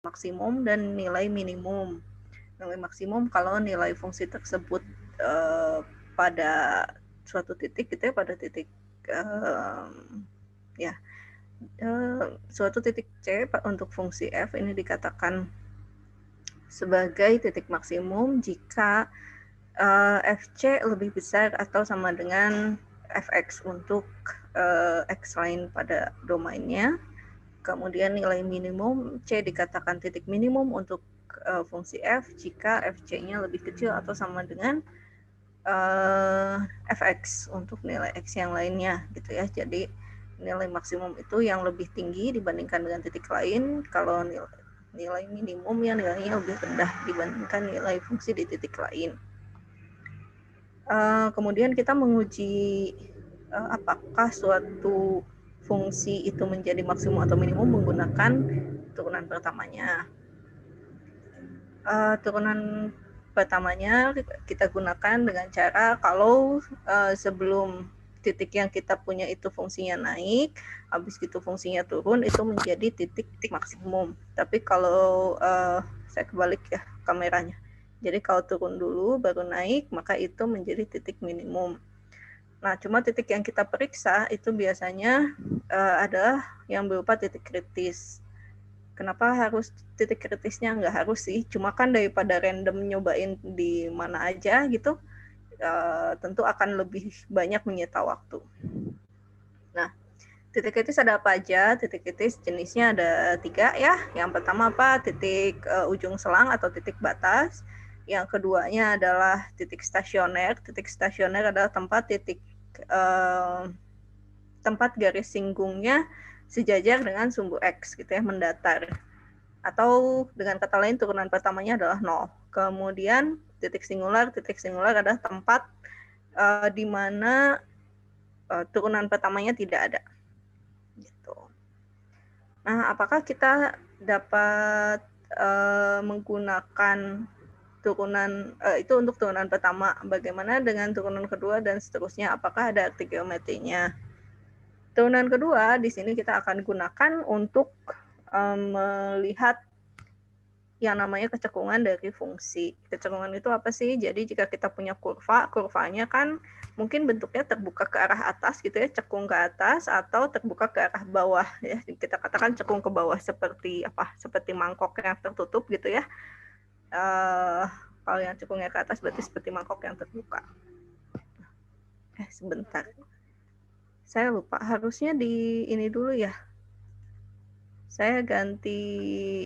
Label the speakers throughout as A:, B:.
A: maksimum dan nilai minimum. Nilai maksimum kalau nilai fungsi tersebut pada suatu titik gitu ya, pada titik suatu titik C untuk fungsi f ini dikatakan sebagai titik maksimum jika fc lebih besar atau sama dengan fx untuk x lain pada domainnya. Kemudian nilai minimum C dikatakan titik minimum untuk fungsi f jika fc-nya lebih kecil atau sama dengan fx untuk nilai x yang lainnya gitu ya. Jadi nilai maksimum itu yang lebih tinggi dibandingkan dengan titik lain, kalau nilai minimum yang nilainya lebih rendah dibandingkan nilai fungsi di titik lain. Kemudian kita menguji apakah suatu fungsi itu menjadi maksimum atau minimum menggunakan turunan pertamanya. Turunan pertamanya kita gunakan dengan cara kalau sebelum titik yang kita punya itu fungsinya naik, habis gitu fungsinya turun, itu menjadi titik maksimum. Tapi kalau saya kebalik ya kameranya. Jadi kalau turun dulu baru naik, maka itu menjadi titik minimum. Nah, cuma titik yang kita periksa itu biasanya adalah yang berupa titik kritis. Kenapa harus titik kritisnya? Nggak harus sih, cuma kan daripada random nyobain di mana aja gitu, tentu akan lebih banyak menyita waktu. Nah, titik kritis ada apa aja? Titik kritis jenisnya ada 3 ya. Yang pertama apa? Titik ujung selang atau titik batas. Yang keduanya adalah titik stasioner. Titik stasioner adalah tempat garis singgungnya sejajar dengan sumbu X gitu ya, mendatar. Atau dengan kata lain turunan pertamanya adalah 0. Kemudian titik singular adalah tempat di mana turunan pertamanya tidak ada. Gitu. Nah, apakah kita dapat menggunakan turunan itu untuk turunan pertama? Bagaimana dengan turunan kedua dan seterusnya? Apakah ada arti geometrinya? Turunan kedua di sini kita akan gunakan untuk melihat yang namanya kecekungan dari fungsi. Kecekungan itu apa sih? Jadi jika kita punya kurvanya kan mungkin bentuknya terbuka ke arah atas gitu ya, cekung ke atas, atau terbuka ke arah bawah ya. Kita katakan cekung ke bawah seperti apa? Seperti mangkok yang tertutup gitu ya. Kalau yang cekungnya ke atas berarti seperti mangkok yang terbuka. Sebentar. Saya lupa, harusnya di ini dulu ya. Saya ganti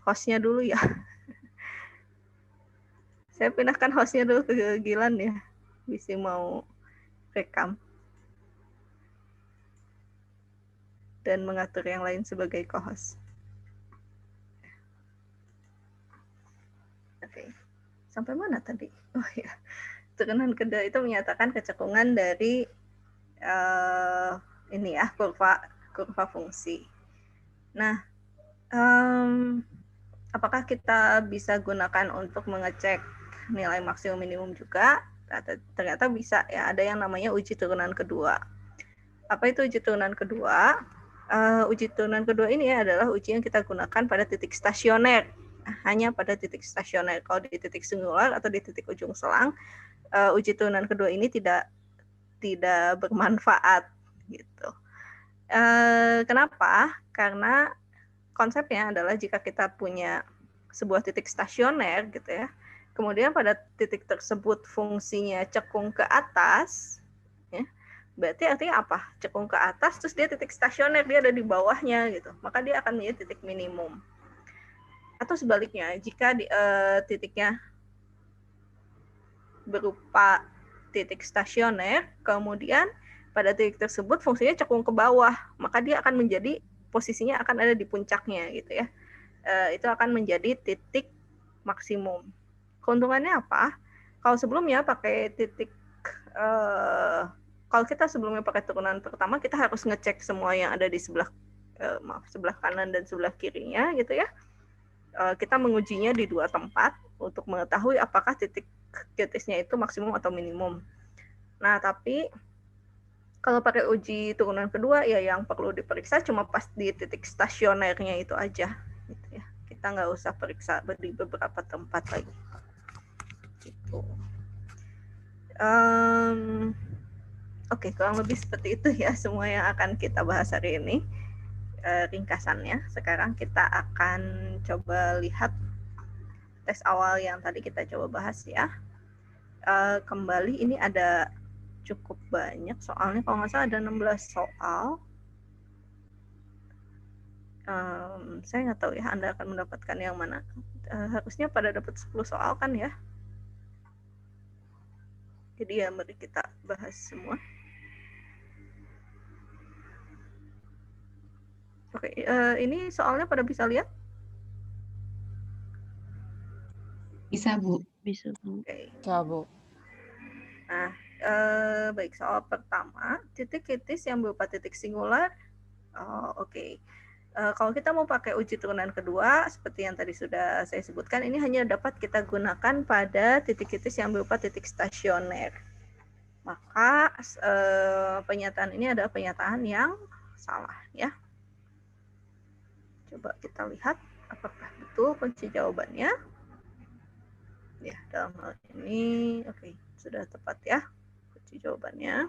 A: hostnya dulu ya. Saya pindahkan hostnya dulu ke Gilan ya. Bisa mau rekam. Dan mengatur yang lain sebagai co-host. Oke. Sampai mana tadi? Oh ya. Turunan kedua itu menyatakan kecekungan dari ini ya, kurva fungsi. Nah, apakah kita bisa gunakan untuk mengecek nilai maksimum minimum juga? Ternyata bisa ya, ada yang namanya uji turunan kedua. Apa itu uji turunan kedua? Uji turunan kedua ini adalah uji yang kita gunakan pada titik stasioner, hanya pada titik stasioner. Kalau di titik singular atau di titik ujung selang, uji turunan kedua ini tidak bermanfaat gitu. Kenapa? Karena konsepnya adalah jika kita punya sebuah titik stasioner gitu ya, kemudian pada titik tersebut fungsinya cekung ke atas, ya, berarti artinya apa? Cekung ke atas, terus dia titik stasioner, dia ada di bawahnya gitu, maka dia akan menjadi titik minimum. Atau sebaliknya, jika titiknya berupa titik stasioner, kemudian pada titik tersebut fungsinya cekung ke bawah, maka dia akan menjadi posisinya akan ada di puncaknya gitu ya. Itu akan menjadi titik maksimum. Keuntungannya apa? Kalau sebelumnya pakai titik kalau kita sebelumnya pakai turunan pertama, kita harus ngecek semua yang ada di sebelah kanan dan sebelah kirinya gitu ya. Kita mengujinya di 2 tempat untuk mengetahui apakah titik kritisnya itu maksimum atau minimum. Nah, tapi kalau pakai uji turunan kedua ya yang perlu diperiksa cuma pas di titik stasionernya itu aja. kita nggak usah periksa di beberapa tempat lagi. Gitu. Oke, kurang lebih seperti itu ya semua yang akan kita bahas hari ini. Ringkasannya, sekarang kita akan coba lihat tes awal yang tadi kita coba bahas ya. Kembali ini ada cukup banyak soalnya, kalau nggak salah ada 16 soal. Saya nggak tahu ya Anda akan mendapatkan yang mana. Harusnya pada dapat 10 soal kan ya. Jadi ya mari kita bahas semua. Oke, ini soalnya pada bisa lihat?
B: Bisa, Bu.
C: Bisa, Bu.
A: Oke.
D: Ya, Bu.
A: Nah, baik, soal pertama, titik kritis yang berupa titik singular. Oke. Kalau kita mau pakai uji turunan kedua, seperti yang tadi sudah saya sebutkan, ini hanya dapat kita gunakan pada titik kritis yang berupa titik stasioner. Maka pernyataan ini adalah pernyataan yang salah ya. Coba kita lihat apakah betul kunci jawabannya. Ya, dalam hal ini oke, sudah tepat ya kunci jawabannya.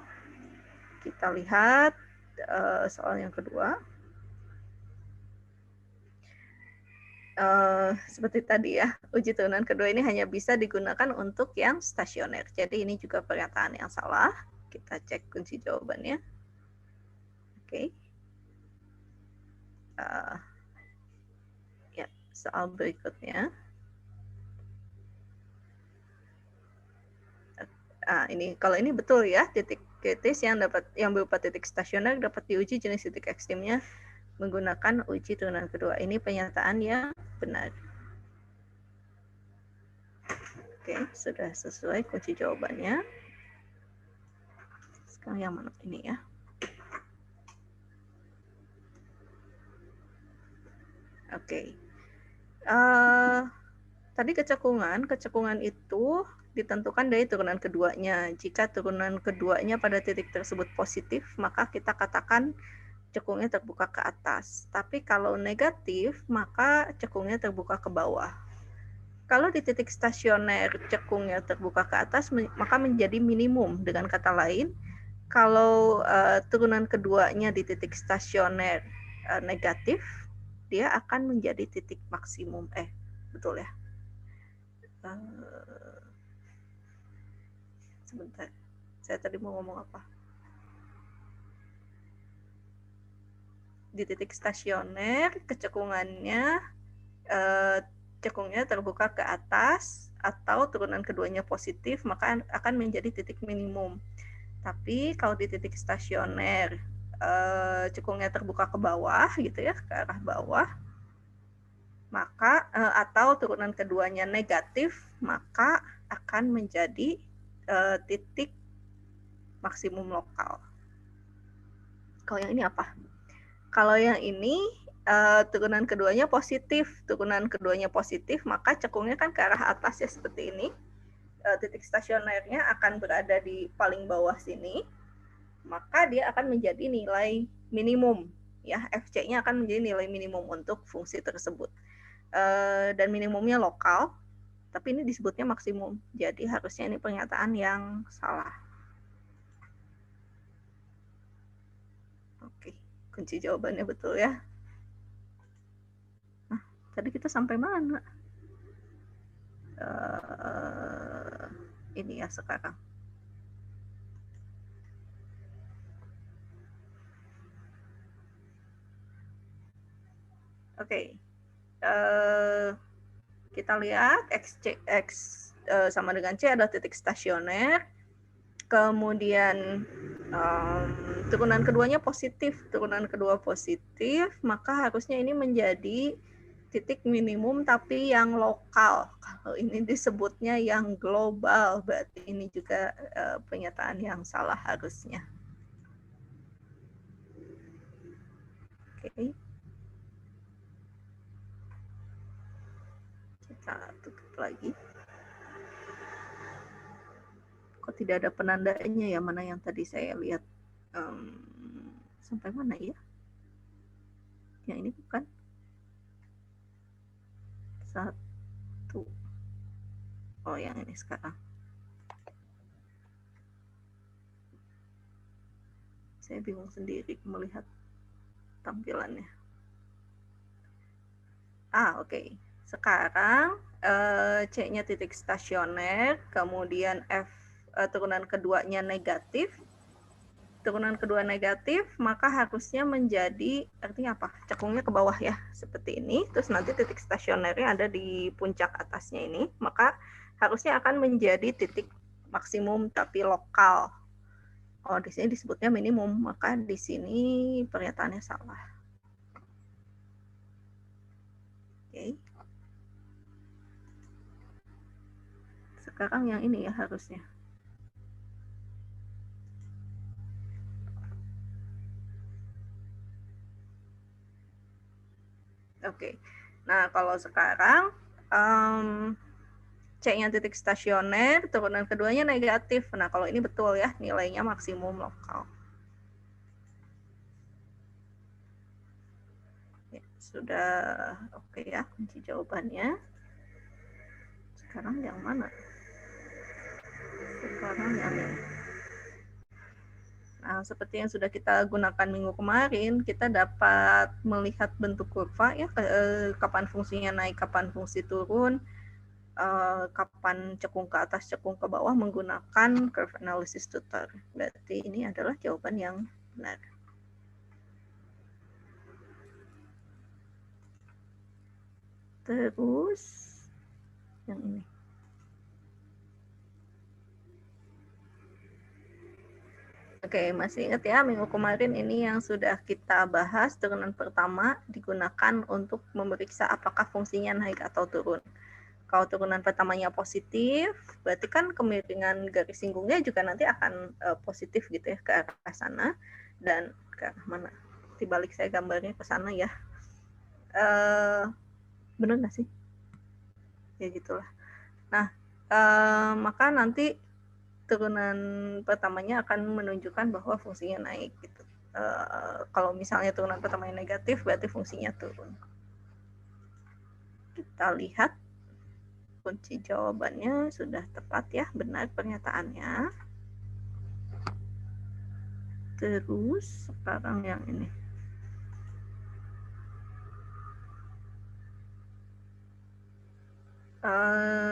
A: Kita lihat soal yang kedua. Seperti tadi ya, uji turunan kedua ini hanya bisa digunakan untuk yang stasioner. Jadi ini juga pernyataan yang salah. Kita cek kunci jawabannya. Oke. Ya, soal berikutnya. Ini kalau ini betul ya, titik kritis yang berupa titik stasioner dapat diuji jenis titik ekstrimnya menggunakan uji turunan kedua. Ini pernyataan yang benar. Oke, sudah sesuai kunci jawabannya. Sekarang yang mana ini ya? Oke. Tadi kecekungan itu ditentukan dari turunan keduanya. Jika turunan keduanya pada titik tersebut positif, maka kita katakan cekungnya terbuka ke atas. Tapi kalau negatif, maka cekungnya terbuka ke bawah. Kalau di titik stasioner cekungnya terbuka ke atas, maka menjadi minimum. Dengan kata lain, kalau turunan keduanya di titik stasioner negatif, dia akan menjadi titik maksimum. Betul ya? Sebentar, saya tadi mau ngomong apa? Di titik stasioner, kecekungannya cekungnya terbuka ke atas atau turunan keduanya positif, maka akan menjadi titik minimum. Tapi kalau di titik stasioner cekungnya terbuka ke bawah gitu ya, ke arah bawah, maka atau turunan keduanya negatif, maka akan menjadi titik maksimum lokal. Kalau yang ini apa? Kalau yang ini turunan keduanya positif, maka cekungnya kan ke arah atas ya seperti ini. Titik stasionernya akan berada di paling bawah sini, maka dia akan menjadi nilai minimum ya, FC-nya akan menjadi nilai minimum untuk fungsi tersebut. Dan minimumnya lokal, tapi ini disebutnya maksimum. Jadi harusnya ini pernyataan yang salah. Oke, kunci jawabannya betul ya. Nah, tadi kita sampai mana? Ini ya sekarang. Oke. Kita lihat X sama dengan C adalah titik stasioner. Kemudian turunan keduanya positif, maka harusnya ini menjadi titik minimum tapi yang lokal. Kalau ini disebutnya yang global, berarti ini juga pernyataan yang salah harusnya. Oke. Kita tutup lagi. Kok tidak ada penandanya ya, mana yang tadi saya lihat sampai mana ya? Yang ini bukan? 1. Oh, yang ini sekarang. Saya bingung sendiri melihat tampilannya. Oke. Sekarang C-nya titik stasioner, kemudian F turunan keduanya negatif. Turunan kedua negatif, maka harusnya menjadi, artinya apa? Cekungnya ke bawah ya, seperti ini. Terus nanti titik stasionernya ada di puncak atasnya ini, maka harusnya akan menjadi titik maksimum tapi lokal. Oh, di sini disebutnya minimum, maka di sini pernyataannya salah. Oke. Sekarang yang ini ya harusnya. Oke. Nah, kalau sekarang C-nya titik stasioner, turunan keduanya negatif. Nah, kalau ini betul ya, nilainya maksimum lokal. Ya, sudah oke ya, kunci jawabannya. Sekarang yang mana? Sekarang yang ini. Nah, seperti yang sudah kita gunakan minggu kemarin, kita dapat melihat bentuk kurva ya, kapan fungsinya naik, kapan fungsi turun, kapan cekung ke atas, cekung ke bawah menggunakan curve analysis tutor. Berarti ini adalah jawaban yang benar. Terus yang ini. Oke, masih ingat ya minggu kemarin ini yang sudah kita bahas, turunan pertama digunakan untuk memeriksa apakah fungsinya naik atau turun. Kalau turunan pertamanya positif, berarti kan kemiringan garis singgungnya juga nanti akan positif gitu ya, ke arah sana. Dan ke arah mana? Dibalik saya gambarnya ke sana ya. Benar nggak sih? Ya gitulah. Nah, maka nanti turunan pertamanya akan menunjukkan bahwa fungsinya naik gitu. Kalau misalnya turunan pertamanya negatif, berarti fungsinya turun. Kita lihat kunci jawabannya sudah tepat ya, benar pernyataannya. Terus sekarang yang ini.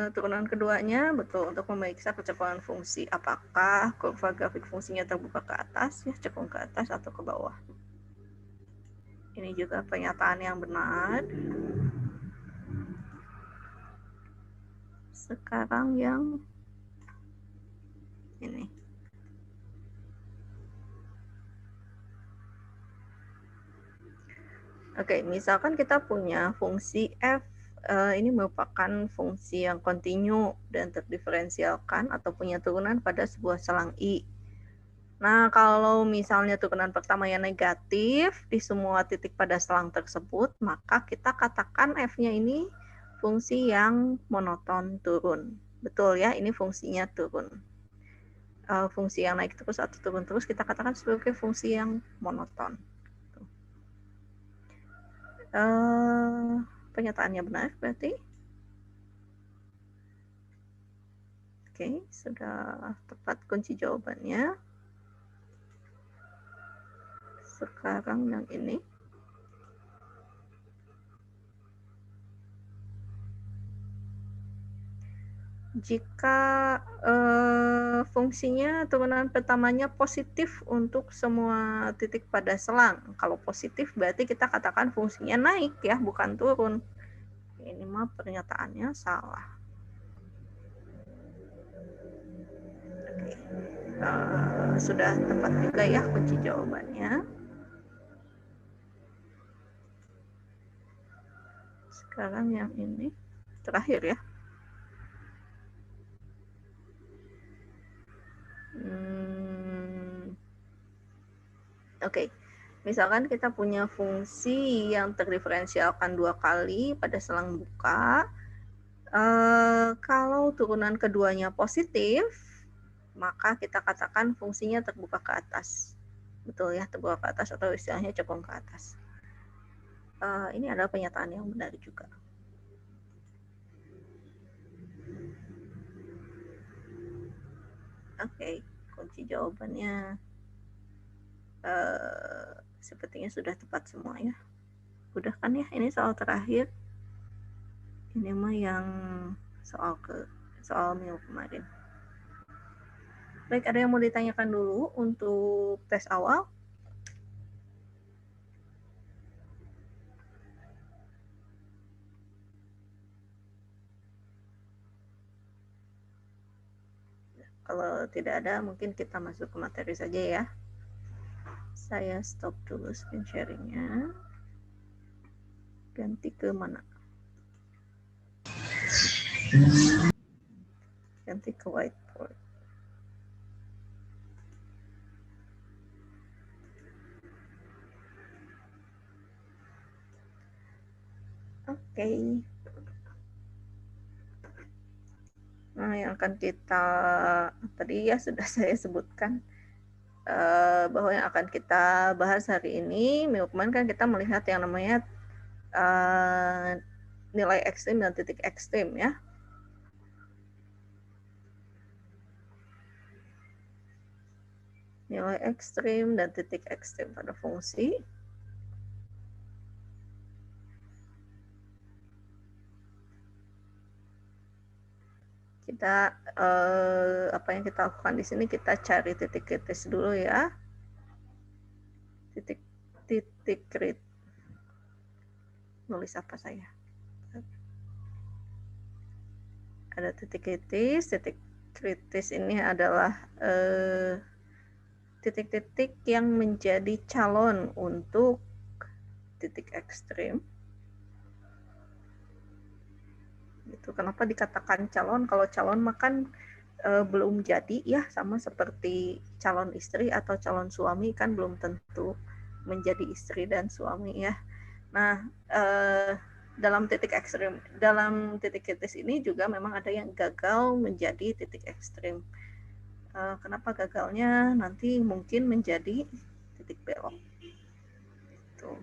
A: Turunan keduanya betul untuk memeriksa kecekungan fungsi, apakah kurva grafik fungsinya terbuka ke atas ya, cekung ke atas atau ke bawah. Ini juga pernyataan yang benar. Sekarang yang ini. Oke, misalkan kita punya fungsi f, ini merupakan fungsi yang kontinu dan terdiferensialkan atau punya turunan pada sebuah selang I. Nah, kalau misalnya turunan pertama yang negatif di semua titik pada selang tersebut, maka kita katakan f-nya ini fungsi yang monoton turun. Betul ya, ini fungsinya turun. Fungsi yang naik terus atau turun terus kita katakan sebagai fungsi yang monoton. Pernyataannya benar berarti. Oke, sudah tepat kunci jawabannya. Sekarang yang ini. Jika fungsinya turunan pertamanya positif untuk semua titik pada selang. Kalau positif berarti kita katakan fungsinya naik ya, bukan turun. Ini mah pernyataannya salah. Oke. Sudah tepat juga ya kunci jawabannya. Sekarang yang ini terakhir ya. Oke. Misalkan kita punya fungsi yang terdiferensialkan 2 kali pada selang buka. Kalau turunan keduanya positif, maka kita katakan fungsinya terbuka ke atas. Betul ya, terbuka ke atas atau istilahnya cekung ke atas. Ini adalah pernyataan yang benar juga. Oke, kunci jawabannya sepertinya sudah tepat semua ya. Udah kan ya, ini soal terakhir. Ini mah yang soal minggu kemarin. Baik, ada yang mau ditanyakan dulu untuk tes awal? Kalau tidak ada, mungkin kita masuk ke materi saja ya. Saya stop dulu screen sharing-nya. Ganti ke mana? Ganti ke whiteboard. Oke. Nah, yang akan kita tadi ya sudah saya sebutkan bahwa yang akan kita bahas hari ini, minggu kemarin kan kita melihat yang namanya nilai ekstrim dan titik ekstrim ya. Nilai ekstrim dan titik ekstrim pada fungsi. Kita apa yang kita lakukan di sini, kita cari titik kritis dulu ya. Titik kritis. Nulis apa saya? Ada titik kritis. Titik kritis ini adalah titik-titik yang menjadi calon untuk titik ekstrim. Itu kenapa dikatakan calon? Kalau calon makan belum jadi ya, sama seperti calon istri atau calon suami kan belum tentu menjadi istri dan suami ya. Nah, dalam titik ekstrim, dalam titik kritis ini juga memang ada yang gagal menjadi titik ekstrim. Kenapa gagalnya? Nanti mungkin menjadi titik belok. Tuh.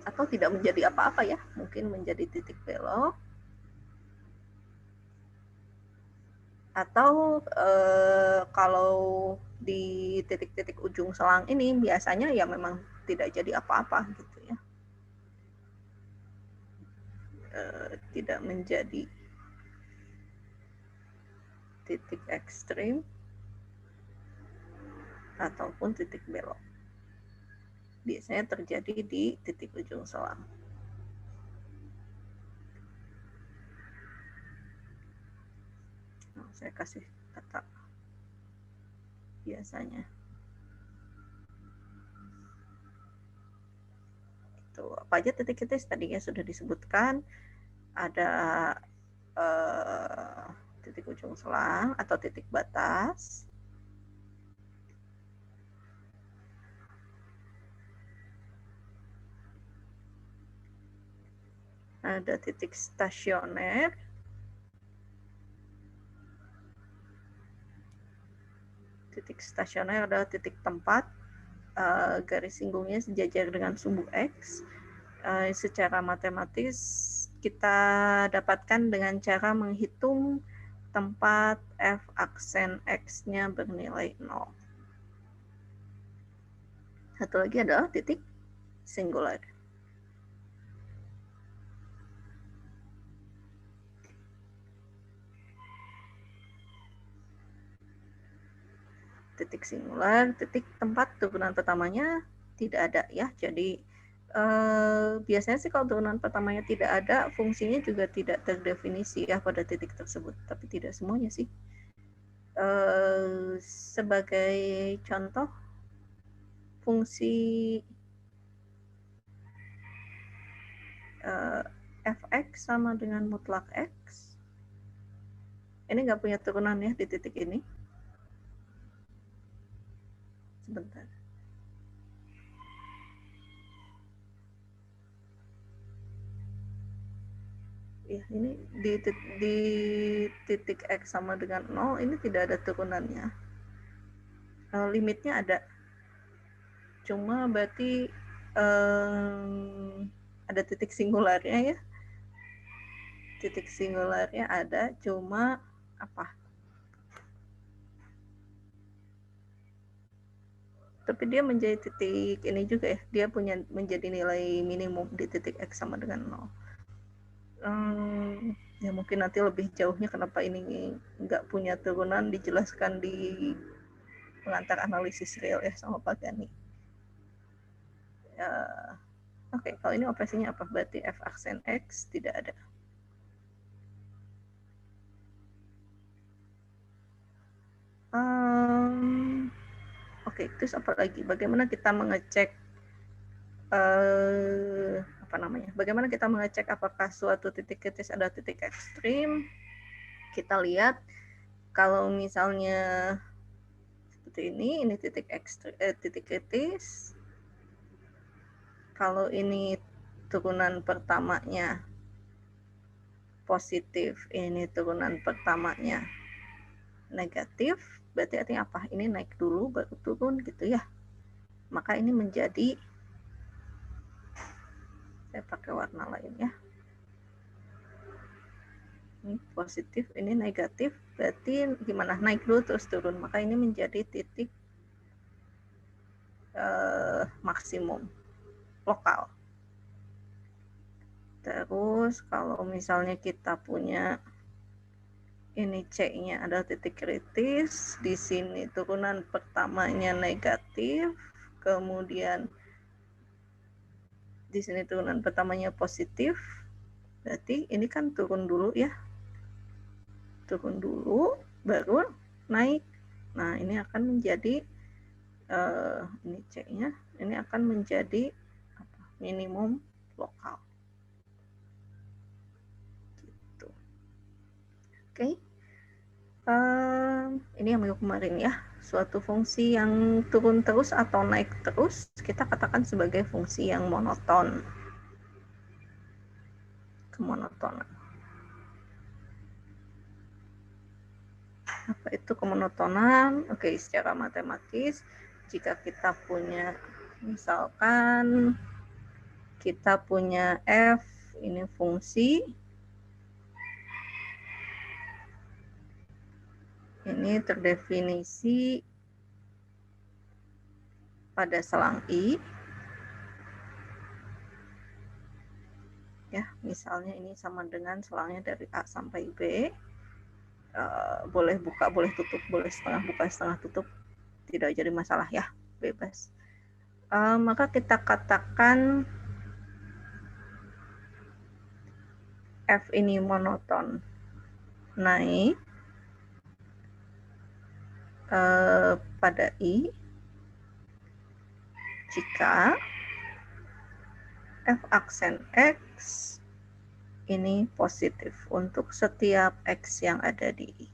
A: Atau tidak menjadi apa-apa ya, mungkin menjadi titik belok. Atau kalau di titik-titik ujung selang ini biasanya ya memang tidak jadi apa-apa gitu ya. Tidak menjadi titik ekstrim ataupun titik belok. Biasanya terjadi di titik ujung selang. Nah, saya kasih kata biasanya. Itu apa aja titik kritis tadinya sudah disebutkan. Ada titik ujung selang atau titik batas. Ada titik stasioner. Titik stasioner adalah titik tempat garis singgungnya sejajar dengan sumbu X. Secara matematis kita dapatkan dengan cara menghitung tempat F aksen X-nya bernilai 0. Satu lagi adalah titik singular. Titik singular, titik tempat turunan pertamanya tidak ada ya. Jadi biasanya sih kalau turunan pertamanya tidak ada, fungsinya juga tidak terdefinisi ya pada titik tersebut. Tapi tidak semuanya sih. Sebagai contoh, fungsi fx sama dengan mutlak x. Ini nggak punya turunan ya di titik ini. Sebentar. Ya, ini di titik x sama dengan 0 ini tidak ada turunannya. Limitnya ada. Cuma berarti ada titik singularnya ya. Titik singularnya ada, cuma apa? Tapi dia menjadi titik ini juga ya, dia punya menjadi nilai minimum di titik X sama dengan 0. Ya mungkin nanti lebih jauhnya kenapa ini nggak punya turunan dijelaskan di pengantar analisis real ya sama Pak Gani. Oke, kalau ini operasinya apa? Berarti F aksen X tidak ada. Oke, terus apa lagi? Bagaimana kita mengecek bagaimana kita mengecek apakah suatu titik kritis ada titik ekstrim? Kita lihat kalau misalnya seperti ini titik kritis. Kalau ini turunan pertamanya positif, ini turunan pertamanya negatif, berarti artinya apa? Ini naik dulu baru turun gitu ya. Maka ini menjadi, saya pakai warna lain ya. Ini positif, ini negatif, berarti gimana? Naik dulu terus turun. Maka ini menjadi titik maksimum lokal. Terus kalau misalnya kita punya ini C-nya adalah titik kritis, di sini turunan pertamanya negatif, kemudian di sini turunan pertamanya positif, berarti ini kan turun dulu ya, turun dulu baru naik. Nah ini akan menjadi ini C-nya, ini akan menjadi minimum lokal. Gitu. Oke. Ini yang minggu kemarin ya, suatu fungsi yang turun terus atau naik terus kita katakan sebagai fungsi yang monoton. Kemonotonan. Apa itu kemonotonan? Oke, secara matematis jika kita punya, misalkan kita punya f, ini fungsi, ini terdefinisi pada selang I, ya misalnya ini sama dengan selangnya dari A sampai B, boleh buka, boleh tutup, boleh setengah buka, setengah tutup, tidak jadi masalah ya, bebas. Maka kita katakan F ini monoton naik pada I jika F aksen X ini positif untuk setiap X yang ada di I.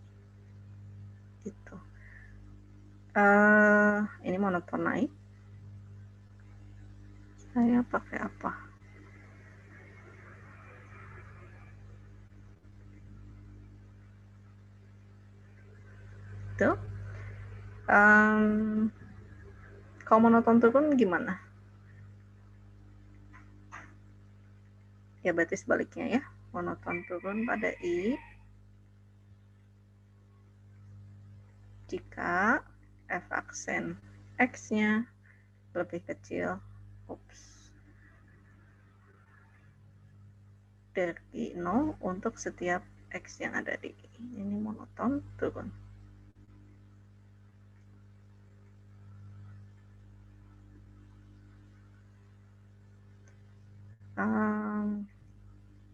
A: Gitu. Ini monoton naik. Saya pakai apa? Tuh. Kalau monoton turun gimana? Ya berarti sebaliknya ya, monoton turun pada I jika F aksen X-nya lebih kecil dari 0 untuk setiap X yang ada di I. Ini monoton turun.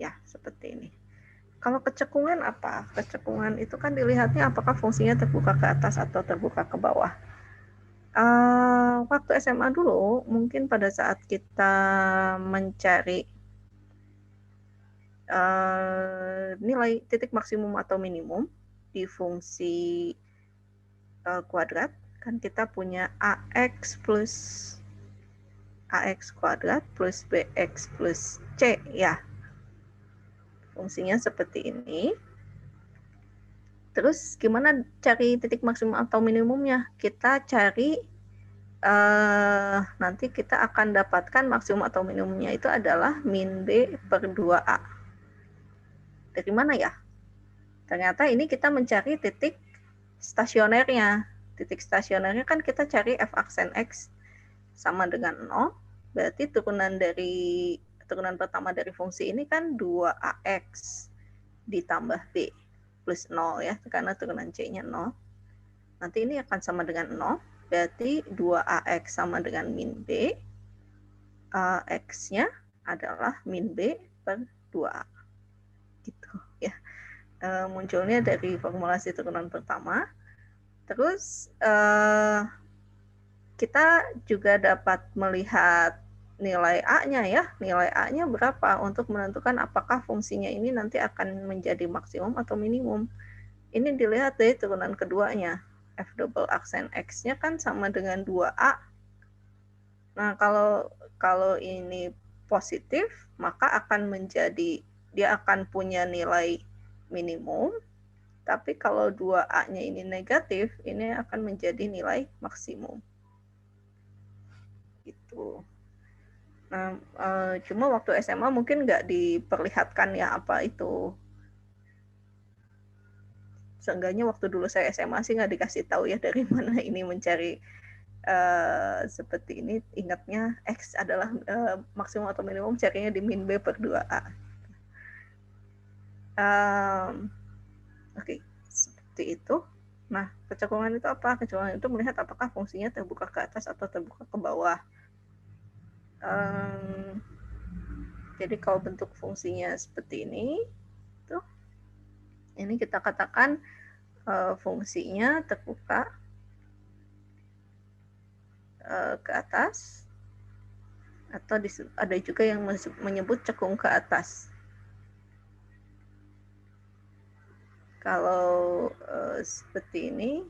A: Ya, seperti ini. Kalau kecekungan apa? Kecekungan itu kan dilihatnya apakah fungsinya terbuka ke atas atau terbuka ke bawah. Waktu SMA dulu, mungkin pada saat kita mencari nilai titik maksimum atau minimum di fungsi kuadrat, kan kita punya AX plus AX kuadrat plus BX plus C ya. Fungsinya seperti ini. Terus gimana cari titik maksimum atau minimumnya? Kita cari nanti kita akan dapatkan maksimum atau minimumnya itu adalah min B per 2A. Dari mana ya? Ternyata ini kita mencari titik stasionernya. titik stasionernya kan kita cari f aksen x sama dengan 0, berarti turunan pertama dari fungsi ini kan 2ax ditambah b plus 0 ya, karena turunan c-nya 0. Nanti ini akan sama dengan 0, berarti 2ax sama dengan min b, x-nya adalah min b per 2a. Gitu ya. Munculnya dari formulasi turunan pertama. Terus kita juga dapat melihat nilai A-nya ya. Nilai A-nya berapa untuk menentukan apakah fungsinya ini nanti akan menjadi maksimum atau minimum. Ini dilihat dari turunan keduanya. F double aksen X-nya kan sama dengan 2A. Nah, kalau ini positif, maka akan menjadi, dia akan punya nilai minimum. Tapi kalau 2A-nya ini negatif, ini akan menjadi nilai maksimum. Gitu. Nah, cuma waktu SMA mungkin nggak diperlihatkan ya apa itu. Seenggaknya waktu dulu saya SMA sih nggak dikasih tahu ya dari mana ini mencari seperti ini. Ingatnya X adalah maksimum atau minimum, carinya di min B per 2A. Oke, seperti itu. Nah, kecekungan itu apa? Kecekungan itu melihat apakah fungsinya terbuka ke atas atau terbuka ke bawah. Jadi kalau bentuk fungsinya seperti ini, tuh, ini kita katakan fungsinya terbuka ke atas, atau ada juga yang menyebut cekung ke atas. Kalau seperti ini,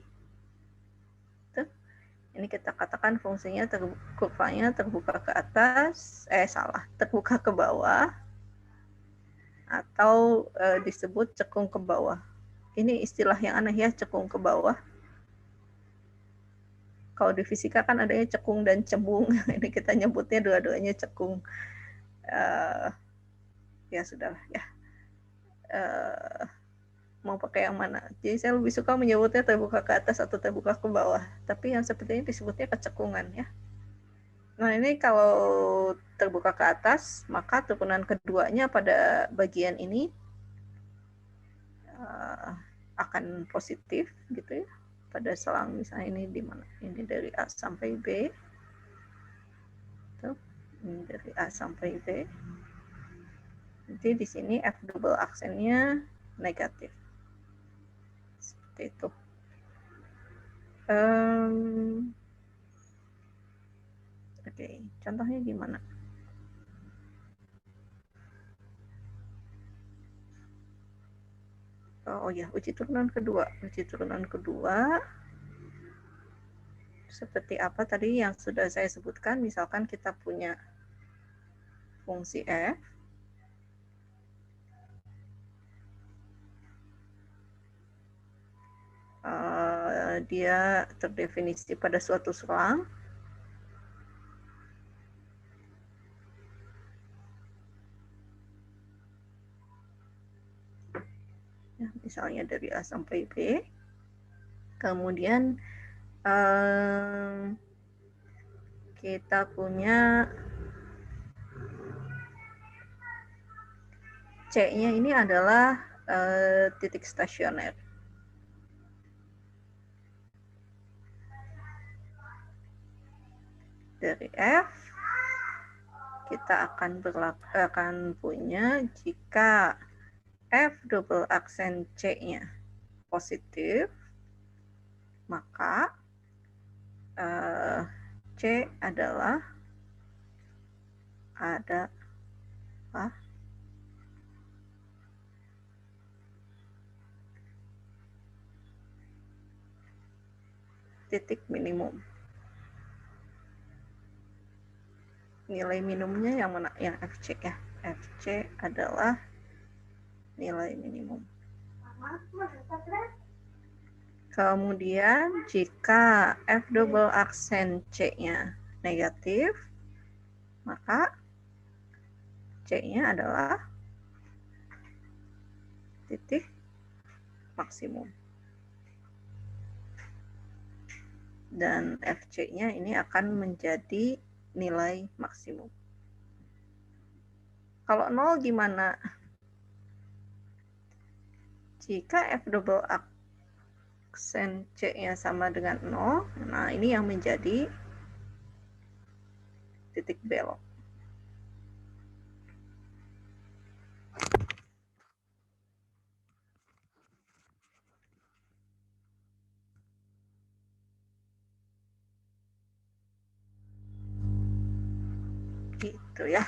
A: tuh, ini kita katakan fungsinya kurvanya terbuka ke atas, terbuka ke bawah, atau disebut cekung ke bawah. Ini istilah yang aneh ya, cekung ke bawah. Kalau di fisika kan adanya cekung dan cembung. Ini kita nyebutnya dua-duanya cekung. Ya sudahlah ya. Mau pakai yang mana? Jadi saya lebih suka menyebutnya terbuka ke atas atau terbuka ke bawah. Tapi yang seperti ini disebutnya kecekungan ya. Nah, ini kalau terbuka ke atas, maka turunan keduanya pada bagian ini akan positif gitu ya. Pada selang misalnya ini di mana? Ini dari A sampai B. Tuh, ini dari A sampai B. Nanti di sini F double aksennya negatif. Seperti itu. Oke, contohnya gimana? Oh ya, uji turunan kedua. Uji turunan kedua seperti apa tadi yang sudah saya sebutkan. Misalkan kita punya fungsi f. Dia terdefinisi pada suatu selang. Ya, misalnya dari A sampai B. Kemudian kita punya C-nya ini adalah titik stasioner. Dari F, kita akan punya jika F double aksen C-nya positif, maka C adalah titik minimum. Nilai minimumnya yang mana? Yang FC ya. FC adalah nilai minimum. Kemudian jika F double aksen C-nya negatif, maka C-nya adalah titik maksimum. dan FC-nya ini akan menjadi nilai maksimum. Kalau 0 gimana? Jika F double aksen C-nya sama dengan 0, nah ini yang menjadi titik belok. Gitu ya.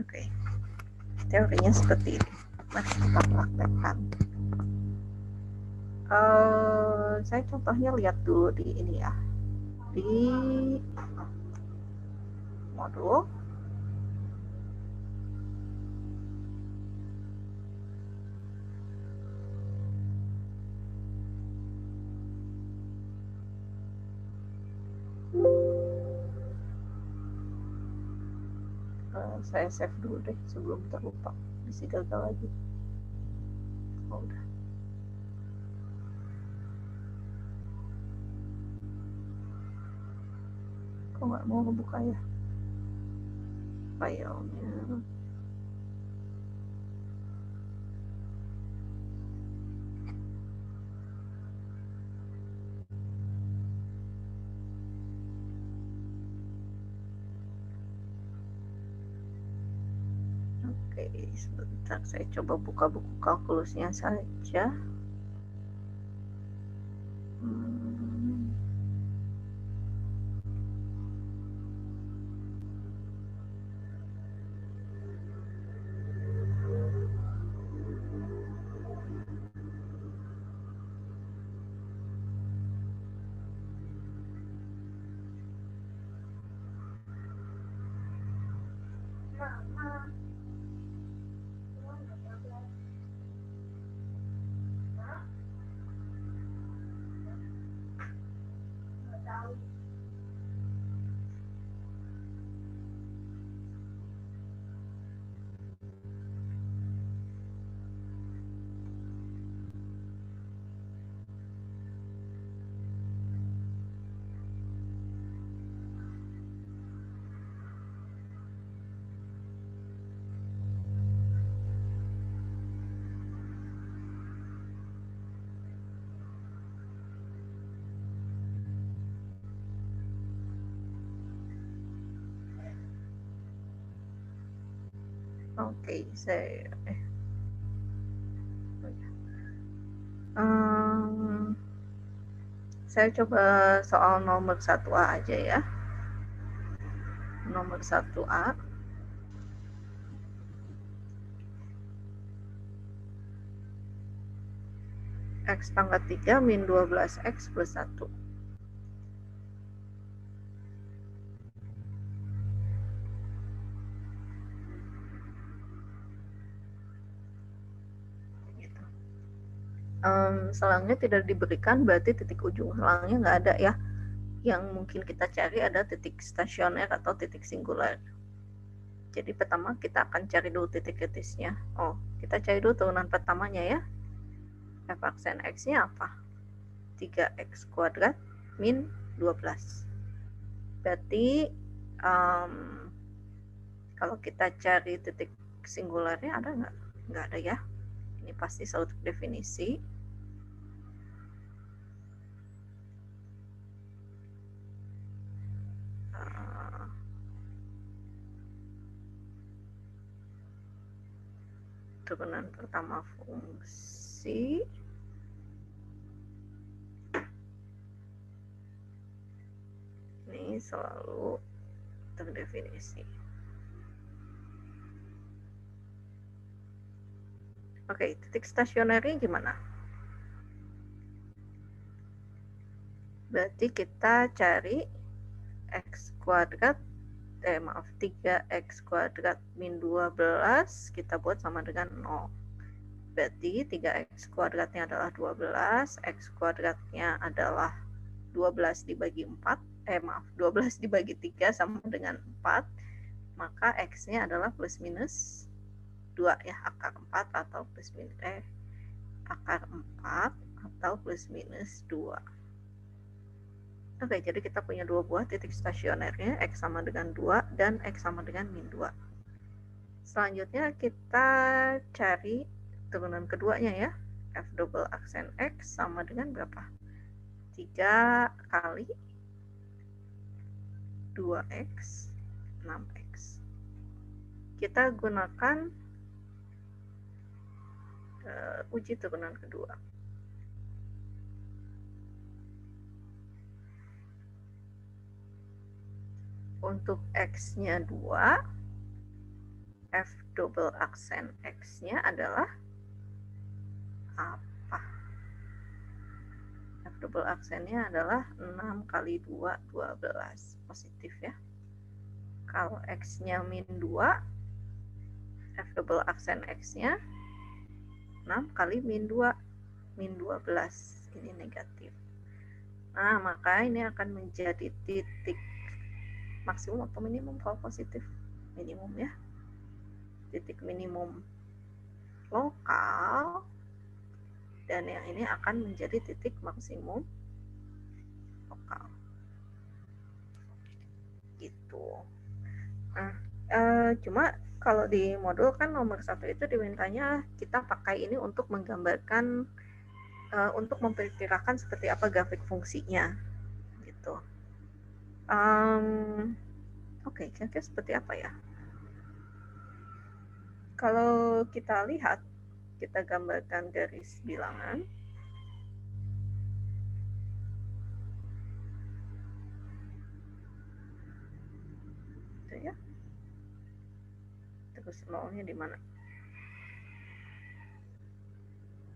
A: Oke. Teorinya seperti ini. Mari kita praktekkan. Saya contohnya lihat dulu di ini ya, di modul. Saya save dulu deh sebelum terlupa, bisa gagal lagi. Oh, udah. Kok nggak mau ngebuka ya filenya? Oke, sebentar saya coba buka buku kalkulusnya saja. Oke, saya coba soal nomor 1A aja ya. Nomor 1A. X pangkat 3 min 12X plus 1. Selangnya tidak diberikan, berarti titik ujung selangnya nggak ada ya. Yang mungkin kita cari ada titik stasioner atau titik singular. Jadi pertama kita akan cari dulu titik kritisnya. Oh, kita cari dulu turunan pertamanya ya. F aksen X-nya apa? 3X kuadrat min 12. Berarti kalau kita cari titik singularnya ada nggak? Nggak ada ya. Ini pasti selalu terdefinisi. Turunan pertama fungsi ini selalu terdefinisi. Oke, titik stasionernya gimana? Berarti kita cari X kuadrat 3X kuadrat min 12 kita buat sama dengan 0. Berarti 3X kuadratnya adalah 12, X kuadratnya adalah 12 dibagi 4, 12 dibagi 3 sama dengan 4, maka X-nya adalah plus minus 2 ya, akar 4 atau plus minus akar 4 atau plus minus 2. Oke, jadi kita punya 2 buah titik stasionernya, X sama dengan 2 dan X sama dengan min 2. Selanjutnya kita cari turunan keduanya ya. F double aksen X sama dengan berapa? 3 kali 2X, 6X. Kita gunakan uji turunan kedua. Untuk X-nya 2, F double aksen X-nya adalah apa? F double aksennya adalah 6 kali 2, 12. Positif ya. Kalau X-nya min 2, F double aksen X-nya 6 kali min 2, min 12. Ini negatif. Nah, maka ini akan menjadi titik maksimum atau minimum kalau positif? Minimum ya. Titik minimum lokal. Dan yang ini akan menjadi titik maksimum lokal. Gitu. Nah, cuma kalau di modul kan nomor 1 itu dimintanya kita pakai ini untuk menggambarkan, untuk memperkirakan seperti apa grafik fungsinya. Gitu. Oke, kira-kira seperti apa ya? Kalau kita lihat, kita gambarkan garis bilangan. Itu ya. Terus nolnya di mana?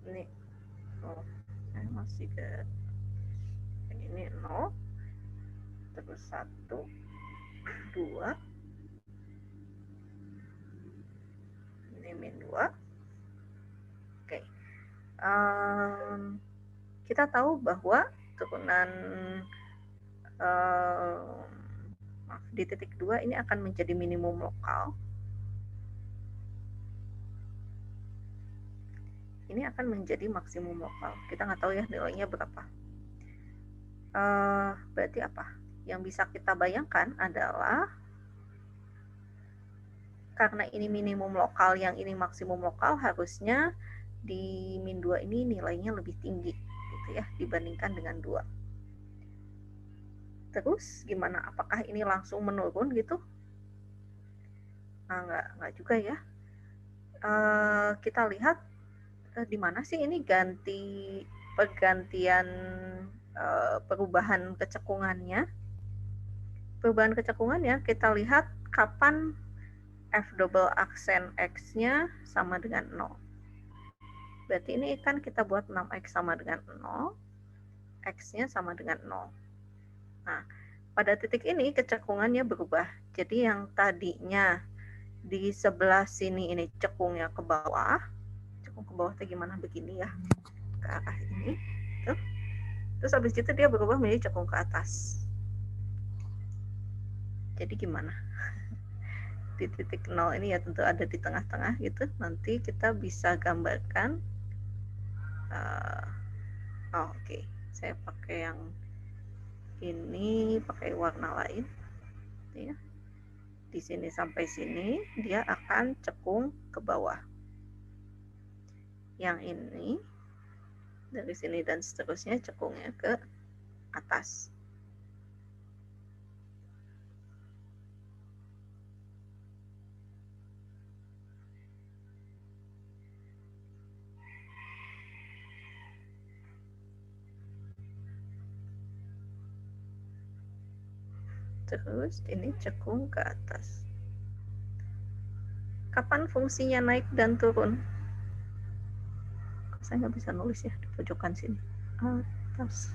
A: Ini. Oh, saya masih ke ini 0. Terus 1, 2. Ini min 2. Oke. Kita tahu bahwa turunan di titik 2 ini akan menjadi minimum lokal. Ini akan menjadi maksimum lokal. Kita nggak tahu ya nilainya berapa. Berarti apa? Yang bisa kita bayangkan adalah karena ini minimum lokal, yang ini maksimum lokal, harusnya di min 2 ini nilainya lebih tinggi gitu ya dibandingkan dengan 2. Terus gimana? Apakah ini langsung menurun gitu? Nah, enggak juga ya. Kita lihat di mana sih ini pergantian perubahan kecekungannya. Perubahan kecekungannya kita lihat kapan F double aksen X-nya sama dengan 0. Berarti ini kan kita buat 6X sama dengan 0, X-nya sama dengan 0. Nah, pada titik ini kecekungannya berubah. Jadi yang tadinya di sebelah sini ini cekungnya ke bawah. Cekung ke bawah itu gimana? Begini ya. Ke arah ini. Tuh. Terus habis itu dia berubah menjadi cekung ke atas. Jadi gimana? Di titik 0 ini ya tentu ada di tengah-tengah gitu. Nanti kita bisa gambarkan. Oke. Saya pakai yang ini, pakai warna lain. Ya. Di sini sampai sini dia akan cekung ke bawah. Yang ini dari sini dan seterusnya cekungnya ke atas. Terus ini cekung ke atas. Kapan fungsinya naik dan turun? Saya nggak bisa nulis ya di pojokan sini. Atas.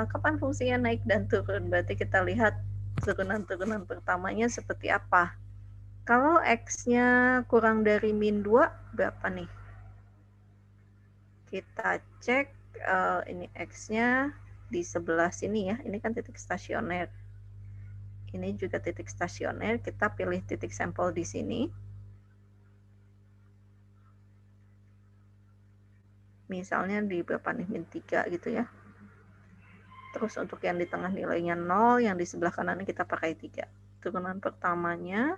A: Kapan fungsinya naik dan turun? Berarti kita lihat turunan-turunan pertamanya seperti apa. Kalau X-nya kurang dari min 2, berapa nih? Kita cek ini X-nya di sebelah sini ya. Ini kan titik stasioner. Ini juga titik stasioner. Kita pilih titik sampel di sini. Misalnya di berapa nih, min 3 gitu ya. Terus untuk yang di tengah nilainya 0, yang di sebelah kanan kita pakai 3. Turunan pertamanya,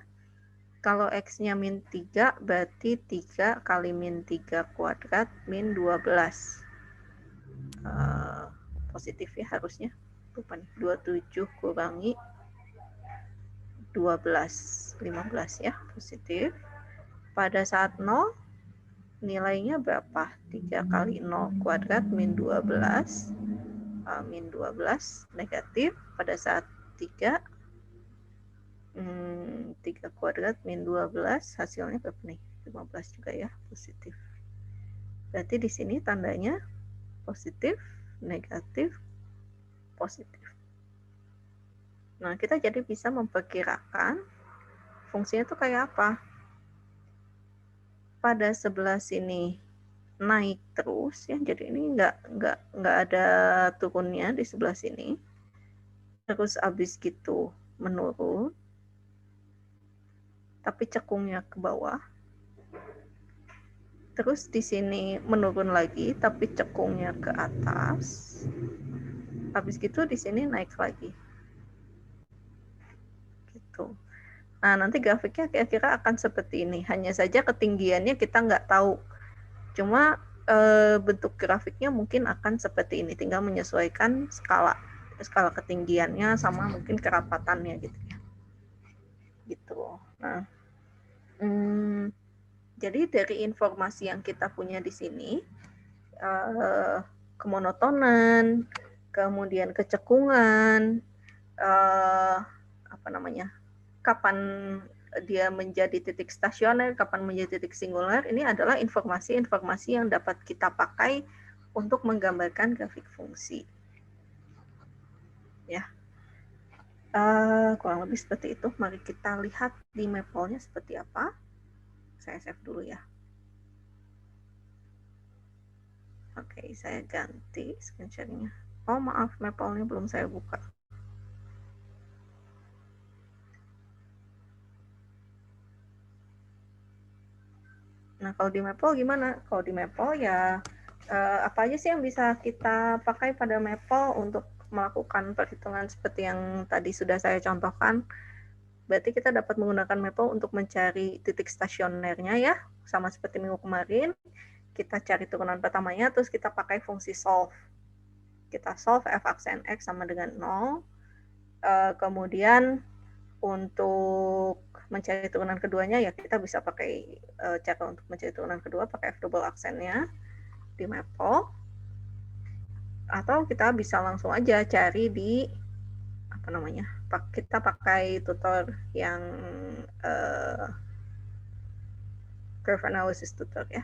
A: kalau X-nya min 3, berarti 3 kali min 3 kuadrat min 12. Positif ya harusnya. Lupa nih, 27 kurangi 12, 15 ya, positif. Pada saat 0, nilainya berapa? 3 kali 0 kuadrat min 12. Min 12, negatif. Pada saat 3, 3 kuadrat min 12, hasilnya berapa nih? 15 juga ya, positif. Berarti di sini tandanya positif, negatif, positif. Nah, kita jadi bisa memperkirakan fungsinya itu kayak apa. Pada sebelah sini naik terus ya, jadi ini nggak ada turunnya di sebelah sini. Terus abis gitu menurun, tapi cekungnya ke bawah. Terus di sini menurun lagi, tapi cekungnya ke atas. Habis gitu di sini naik lagi. Gitu. Nah, nanti grafiknya kira-kira akan seperti ini. Hanya saja ketinggiannya kita nggak tahu. Cuma bentuk grafiknya mungkin akan seperti ini. Tinggal menyesuaikan skala ketinggiannya sama mungkin kerapatannya gitu ya. Gitu. Nah, jadi dari informasi yang kita punya di sini, kemonotonan, kemudian kecekungan, kapan dia menjadi titik stasioner, kapan menjadi titik singular, ini adalah informasi-informasi yang dapat kita pakai untuk menggambarkan grafik fungsi. Ya, kurang lebih seperti itu. Mari kita lihat di maple-nya seperti apa. Saya save dulu ya. Oke, saya ganti screen share-nya. Oh maaf, maple-nya belum saya buka. Nah, kalau di Maple gimana? Kalau di Maple ya apa aja sih yang bisa kita pakai pada Maple untuk melakukan perhitungan seperti yang tadi sudah saya contohkan. Berarti kita dapat menggunakan Maple untuk mencari titik stasionernya ya, sama seperti minggu kemarin. Kita cari turunan pertamanya, terus kita pakai fungsi solve. Kita solve f aksen x sama dengan 0. Kemudian untuk mencari turunan keduanya ya kita bisa pakai cara untuk mencari turunan kedua pakai f double aksennya di Maple, atau kita bisa langsung aja cari di kita pakai tutor yang curve analysis tutor ya.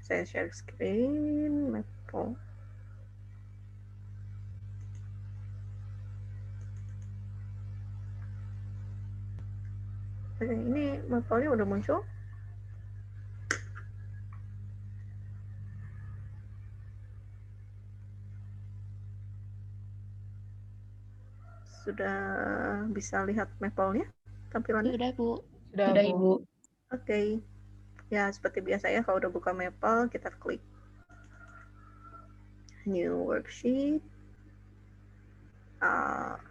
A: Saya share screen Maple. Ini Maple-nya udah muncul. Sudah bisa lihat Maple-nya tampilannya?
B: Sudah, Bu.
C: Sudah, Ibu.
A: Oke. Ya, seperti biasa ya, kalau udah buka Maple, kita klik New Worksheet.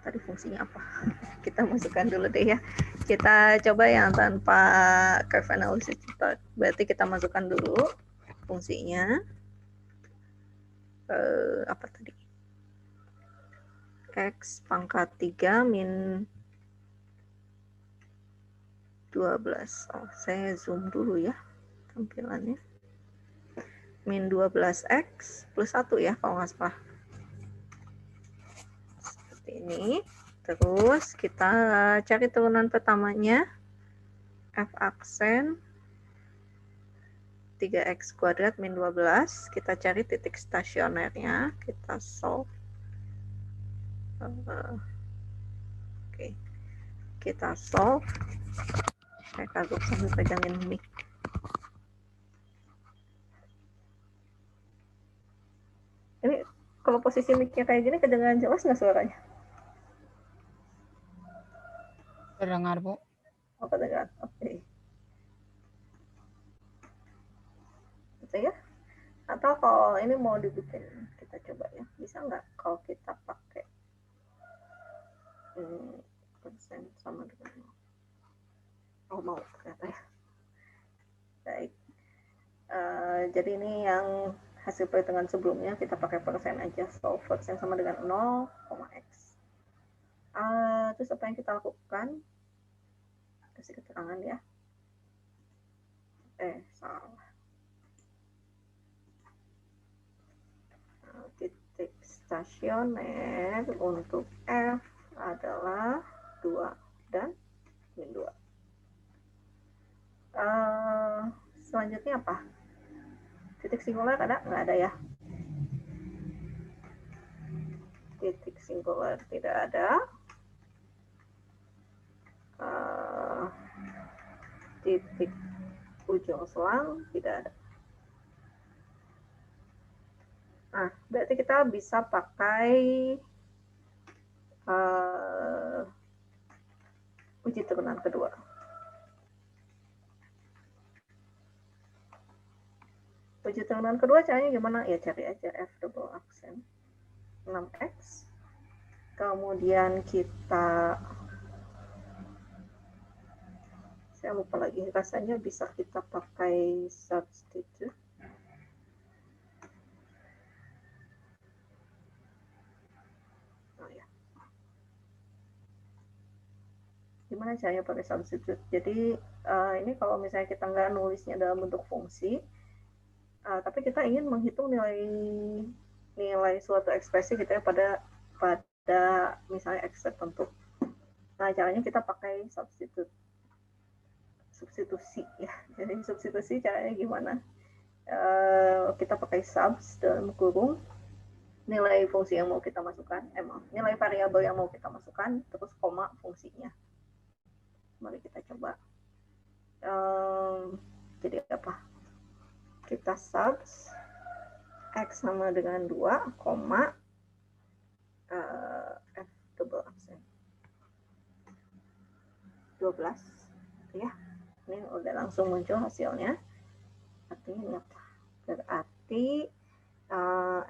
A: Tadi fungsinya apa? Kita masukkan dulu deh ya. Kita coba yang tanpa curve analysis. Berarti kita masukkan dulu fungsinya. Apa tadi? X pangkat 3 min 12. Oh, saya zoom dulu ya tampilannya. Min 12X plus 1 ya kalau nggak salah. Seperti ini. Terus kita cari turunan pertamanya. F aksen 3x kuadrat min 12. Kita cari titik stasionernya. Kita solve. Oke. Kita solve. Saya kagum sambil pegangin mic. Ini kalau posisi mic-nya kayak gini kedengaran jelas nggak suaranya?
C: Terdengar, Bu.
A: Oh, kedengaran. Oke. gitu ya. Atau kalau ini mau dibikin, kita coba ya, bisa nggak kalau kita pakai persen sama dengan mau ternyata ya. Baik. Jadi ini yang hasil perhitungan sebelumnya kita pakai persen aja, so persen sama dengan 0,x. Terus apa yang kita lakukan? Kasih keterangan ya. Salah. Titik stasioner untuk F adalah 2 dan min 2. Selanjutnya apa? Titik singular ada? Nggak ada ya. Titik singular tidak ada. Titik ujung selang tidak ada. Nah, berarti kita bisa pakai uji turunan kedua. Uji turunan kedua caranya gimana? Ya cari aja F double aksen 6x. Kemudian kita, saya lupa lagi, rasanya bisa kita pakai substitute. Oh ya. Gimana caranya pakai substitute? Jadi ini kalau misalnya kita nggak nulisnya dalam bentuk fungsi, tapi kita ingin menghitung nilai suatu ekspresi gitu ya pada misalnya x tertentu. Nah, caranya kita pakai substitusi ya. Jadi substitusi caranya gimana? Kita pakai subs dalam kurung nilai fungsi yang mau kita masukkan, nilai variabel yang mau kita masukkan, terus koma fungsinya. Mari kita coba. Jadi apa? Kita subs x sama dengan 2, koma f double aksen 12 ya. Ini udah langsung muncul hasilnya. Artinya ini apa? Berarti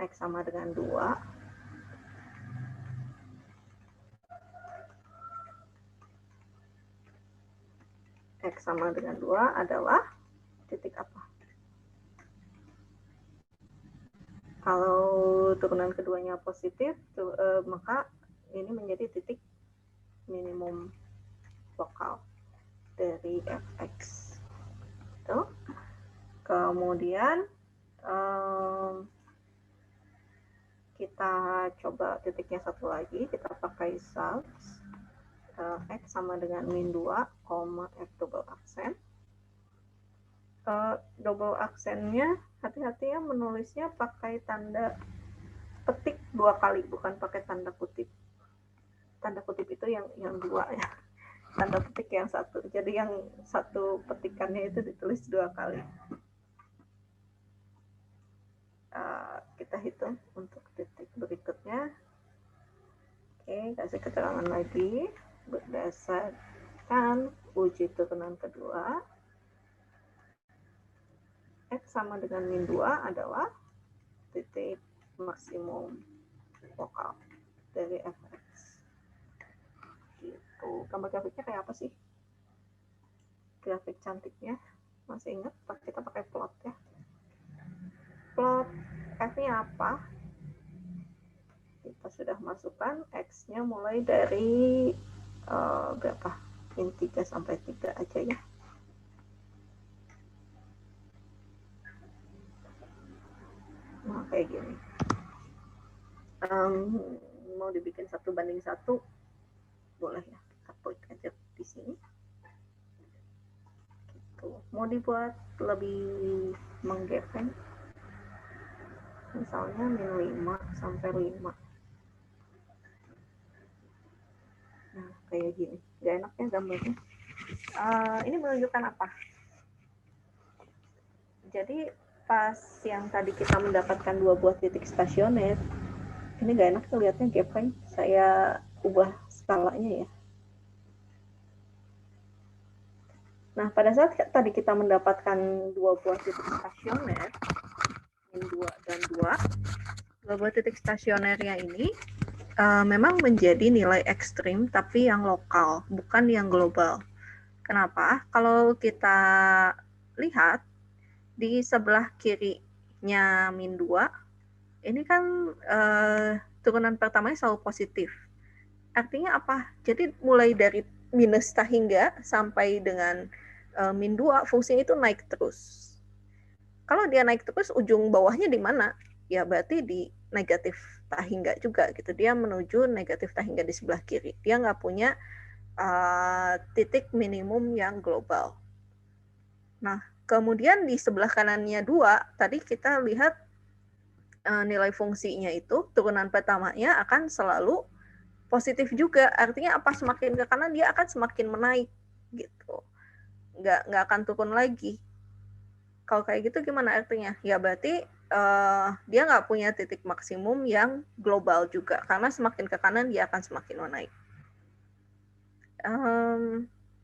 A: x sama dengan 2 x sama dengan 2 adalah titik apa? Kalau turunan keduanya positif, maka ini menjadi titik minimum lokal dari fx. Tuh. Kemudian kita coba titiknya satu lagi, kita pakai subs x sama dengan min 2, f double aksen. Double aksennya hati-hati ya, menulisnya pakai tanda petik 2 kali, bukan pakai tanda kutip. Tanda kutip itu yang 2 ya, tanda petik yang 1. Jadi yang 1 petikannya itu ditulis 2 kali. Kita hitung untuk titik berikutnya. Oke, kasih keterangan lagi. Berdasarkan uji turunan kedua, x sama dengan min 2 adalah titik maksimum lokal dari fx. Gitu. Gambar grafiknya kayak apa sih? Grafik cantiknya. Masih ingat? Kita pakai plot ya. Plot f-nya apa? Kita sudah masukkan x-nya mulai dari berapa? Min 3 sampai 3 aja ya. Nah, kayak gini. Mau dibikin 1 banding 1, boleh ya. Kita klik aja di sini. Gitu. Mau dibuat lebih menggepeng, misalnya min 5 sampai 5. Nah, kayak gini. Gak enak ya gambarnya. Ini menunjukkan apa? Jadi pas yang tadi kita mendapatkan 2 buah titik stasioner, ini gak enak tuh lihatnya gepeng. Saya ubah skalanya ya. Nah, pada saat tadi kita mendapatkan 2 buah titik stasioner, min 2 dan 2. Global titik stasionernya ini memang menjadi nilai ekstrim tapi yang lokal, bukan yang global. Kenapa? Kalau kita lihat di sebelah kirinya min 2, ini kan turunan pertamanya selalu positif. Artinya apa? Jadi mulai dari minus hingga sampai dengan min 2, fungsinya itu naik terus. Kalau dia naik terus, ujung bawahnya di mana? Ya berarti di negatif hingga juga gitu. Dia menuju negatif hingga di sebelah kiri. Dia nggak punya titik minimum yang global. Nah, kemudian di sebelah kanannya 2, tadi kita lihat nilai fungsinya itu, turunan pertamanya akan selalu positif juga. Artinya apa? Semakin ke kanan dia akan semakin menaik gitu. Nggak akan turun lagi. Kalau kayak gitu gimana artinya? Ya berarti dia nggak punya titik maksimum yang global juga. Karena semakin ke kanan dia akan semakin menaik.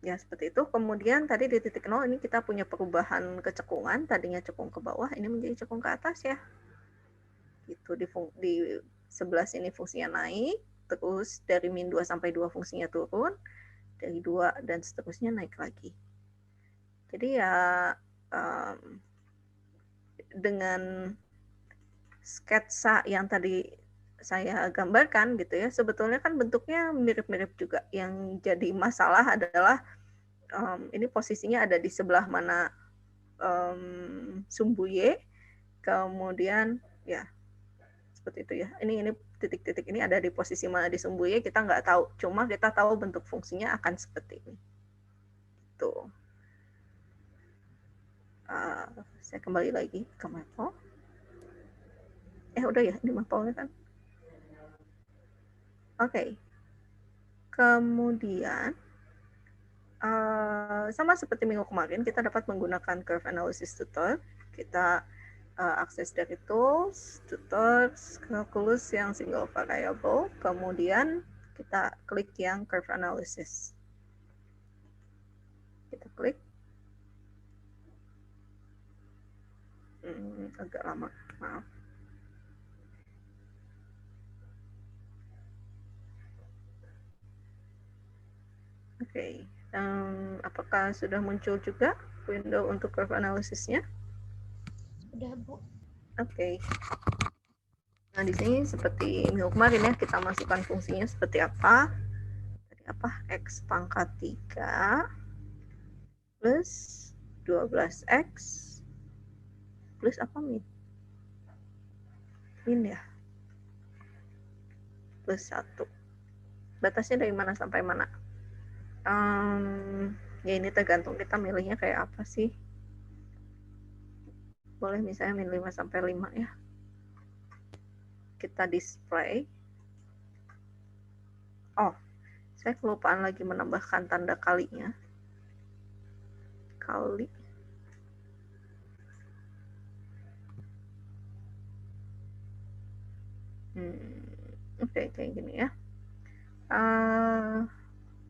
A: Ya seperti itu. Kemudian tadi di titik 0 ini kita punya perubahan kecekungan. Tadinya cekung ke bawah, ini menjadi cekung ke atas ya. Gitu, di sebelah sini fungsinya naik. Terus dari min 2 sampai 2 fungsinya turun. Dari 2 dan seterusnya naik lagi. Jadi ya dengan sketsa yang tadi saya gambarkan gitu ya, sebetulnya kan bentuknya mirip-mirip juga. Yang jadi masalah adalah ini posisinya ada di sebelah mana sumbu Y, kemudian ya seperti itu ya. Ini titik-titik ini ada di posisi mana di sumbu Y, kita nggak tahu. Cuma kita tahu bentuk fungsinya akan seperti ini. Tuh. Saya kembali lagi ke mapel. Udah ya, ini mapelnya kan. Oke. Kemudian sama seperti minggu kemarin, kita dapat menggunakan curve analysis tutor. Kita akses dari tools, tutors, calculus yang single variable, kemudian kita klik yang curve analysis. Kita klik. Agak lama, maaf. Oke. Apakah sudah muncul juga window untuk curve analysisnya?
B: Sudah, Bu.
A: Oke. Nah, di sini seperti minggu kemarin ya, kita masukkan fungsinya seperti apa. Tadi apa? X pangkat 3 plus 12X plus apa min? Min ya? Plus 1. Batasnya dari mana sampai mana? Ya ini tergantung kita milihnya kayak apa sih. Boleh misalnya min 5 sampai 5 ya. Kita display. Oh, saya kelupaan lagi menambahkan tanda kalinya. Kali. Oke, kayak gini ya.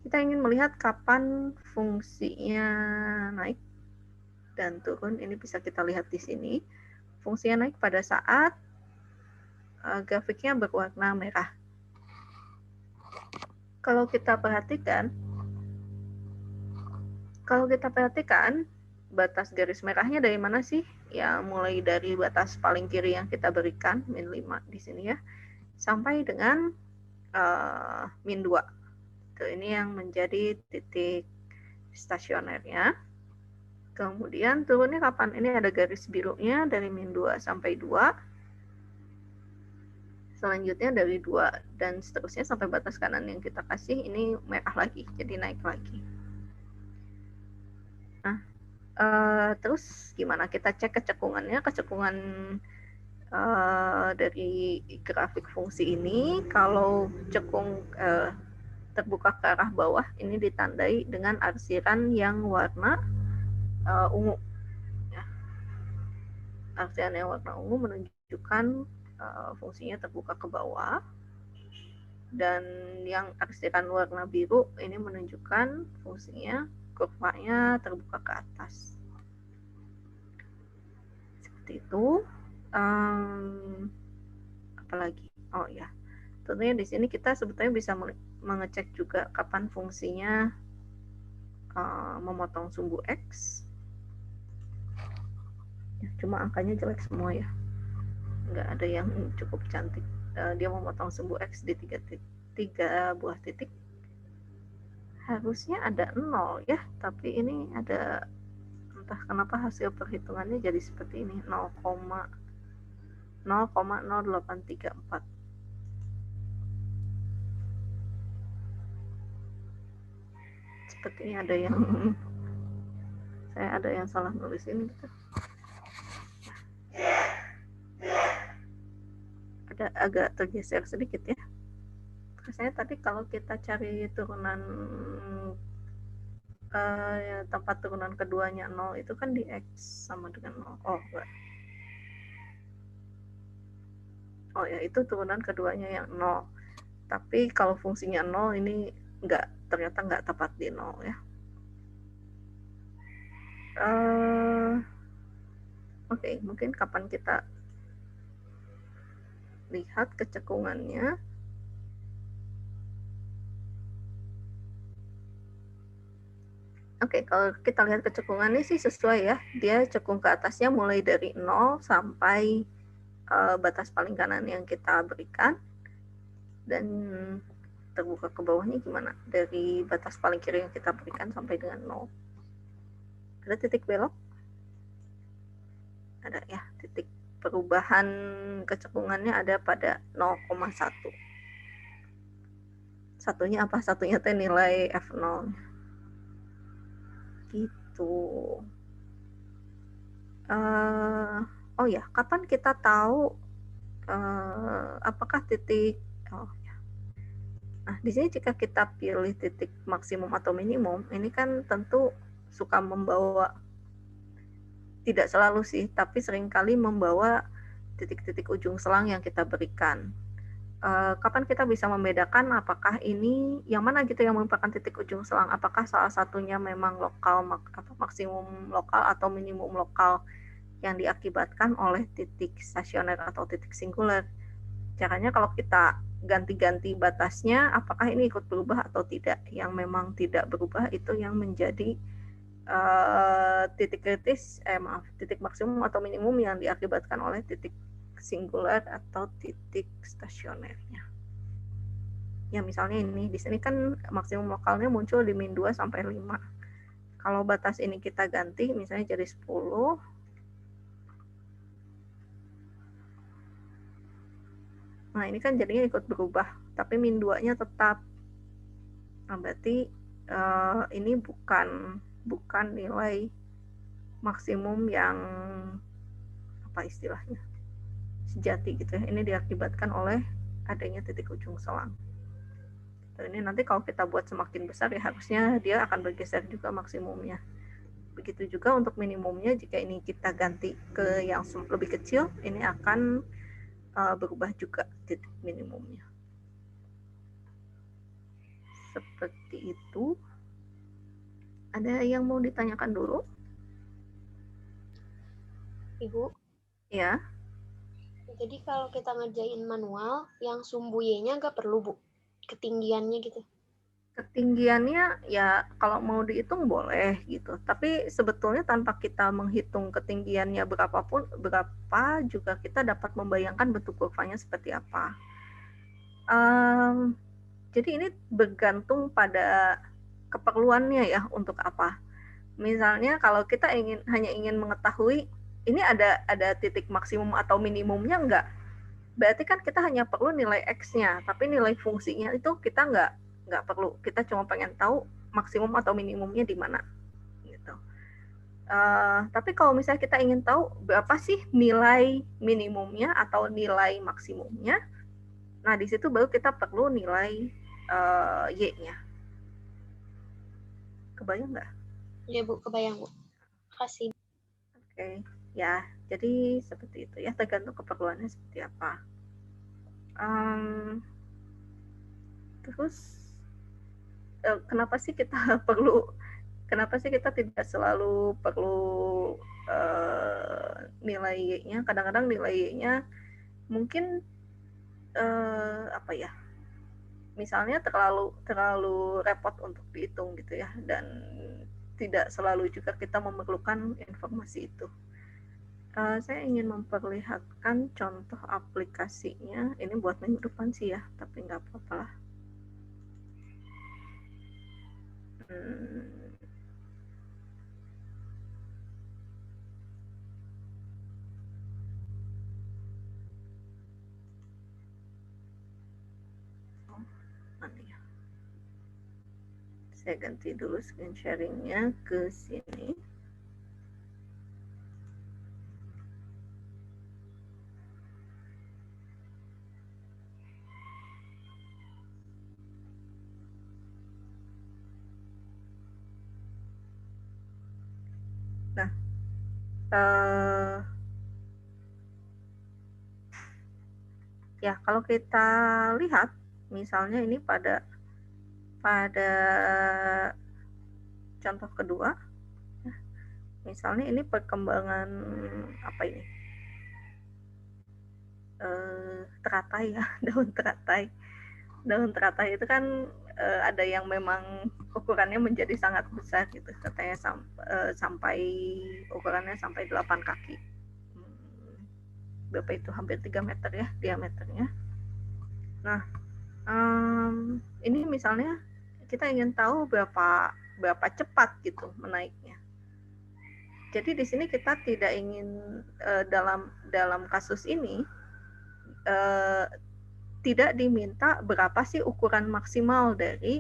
A: Kita ingin melihat kapan fungsinya naik dan turun. Ini bisa kita lihat di sini. Fungsinya naik pada saat grafiknya berwarna merah. Kalau kita perhatikan, batas garis merahnya dari mana sih? Ya, mulai dari batas paling kiri yang kita berikan, min 5 di sini ya, sampai dengan min 2. Ini yang menjadi titik stasionernya. Kemudian turunnya kapan? Ini ada garis birunya dari min 2 sampai 2. Selanjutnya dari 2 dan seterusnya sampai batas kanan yang kita kasih, ini merah lagi, jadi naik lagi. Nah, terus gimana kita cek kecekungannya? Kecekungan dari grafik fungsi ini, kalau cekung terbuka ke arah bawah, ini ditandai dengan arsiran yang warna ungu. Ya. Arsiran yang warna ungu menunjukkan fungsinya terbuka ke bawah, dan yang arsiran warna biru ini menunjukkan fungsinya kurvanya terbuka ke atas. Seperti itu. Apalagi? Oh ya, tentunya di sini kita sebetulnya bisa mengecek juga kapan fungsinya memotong sumbu X. Ya, cuma angkanya jelek semua ya, nggak ada yang cukup cantik. Dia memotong sumbu X di tiga buah titik. Harusnya ada 0 ya, tapi ini ada, entah kenapa hasil perhitungannya jadi seperti ini, 0,0834. Sepertinya ada yang saya ada yang salah nulis ini gitu. Ada agak tergeser sedikit ya. Rasanya tadi kalau kita cari turunan tempat turunan keduanya 0 itu kan di X sama dengan 0. Oh ya, itu turunan keduanya yang 0. Tapi kalau fungsinya 0 ini ternyata nggak tepat di 0 ya. Oke, mungkin kapan kita lihat kecekungannya. Oke, kalau kita lihat kecekungannya sih sesuai ya. Dia cekung ke atasnya mulai dari 0 sampai batas paling kanan yang kita berikan. Dan terbuka ke bawahnya gimana? Dari batas paling kiri yang kita berikan sampai dengan 0. Ada titik belok? Ada ya, titik perubahan kecekungannya ada pada 0,1. Satunya apa? Satunya teh nilai F0. Gitu. Oh ya, kapan kita tahu apakah titik Nah, di sini jika kita pilih titik maksimum atau minimum, ini kan tentu suka membawa, tidak selalu sih, tapi seringkali membawa titik-titik ujung selang yang kita berikan. Kapan kita bisa membedakan apakah ini yang mana gitu yang merupakan titik ujung selang? Apakah salah satunya memang lokal atau maksimum lokal atau minimum lokal yang diakibatkan oleh titik stasioner atau titik singular? Caranya kalau kita ganti-ganti batasnya, apakah ini ikut berubah atau tidak? Yang memang tidak berubah itu yang menjadi titik kritis, titik maksimum atau minimum yang diakibatkan oleh titik singular atau titik stasionernya. Ya misalnya ini, di sini kan maksimum lokalnya muncul di min 2 sampai 5. Kalau batas ini kita ganti, misalnya jadi 10, nah ini kan jadinya ikut berubah, tapi min 2-nya tetap. Nah berarti ini bukan nilai maksimum yang apa istilahnya sejati gitu ya. Ini diakibatkan oleh adanya titik ujung selang. Dan ini nanti kalau kita buat semakin besar ya harusnya dia akan bergeser juga maksimumnya. Begitu juga untuk minimumnya, jika ini kita ganti ke yang lebih kecil, ini akan berubah juga titik minimumnya. Seperti itu. Ada yang mau ditanyakan dulu?
B: Ibu?
A: Ya.
B: Jadi kalau kita ngerjain manual, yang sumbu Y-nya nggak perlu, Bu? Ketinggiannya gitu.
A: Ketinggiannya ya kalau mau dihitung boleh gitu. Tapi sebetulnya tanpa kita menghitung ketinggiannya berapa juga kita dapat membayangkan bentuk kurvanya seperti apa. Jadi ini bergantung pada keperluannya ya, untuk apa. Misalnya kalau kita hanya ingin mengetahui ini ada titik maksimum atau minimumnya enggak, berarti kan kita hanya perlu nilai X-nya, tapi nilai fungsinya itu kita nggak perlu. Kita cuma pengen tahu maksimum atau minimumnya di mana. Gitu. Tapi kalau misalnya kita ingin tahu berapa sih nilai minimumnya atau nilai maksimumnya, nah di situ baru kita perlu nilai Y-nya. Kebayang nggak?
B: Ya, Bu, kebayang, Bu. Kasih.
A: Oke, ya. Jadi seperti itu ya, tergantung keperluannya seperti apa. Terus kenapa sih kita perlu kenapa sih kita tidak selalu perlu nilai Y-nya? Kadang-kadang nilai Y-nya mungkin apa ya? Misalnya terlalu repot untuk dihitung gitu ya, dan tidak selalu juga kita memerlukan informasi itu. Saya ingin memperlihatkan contoh aplikasinya. Ini buat minggu depan sih ya, tapi nggak apa-apa lah. Mana ya? Saya ganti dulu screen sharing-nya ke sini. Nah, ya kalau kita lihat, misalnya ini pada contoh kedua, misalnya ini perkembangan apa ini? Teratai ya, daun teratai. Daun teratai itu kan ada yang memang ukurannya menjadi sangat besar gitu, katanya sampai ukurannya sampai 8 kaki. Berapa itu? Hampir 3 meter ya diameternya. Nah, ini misalnya kita ingin tahu berapa cepat gitu menaiknya. Jadi di sini kita tidak ingin dalam kasus ini tidak diminta berapa sih ukuran maksimal dari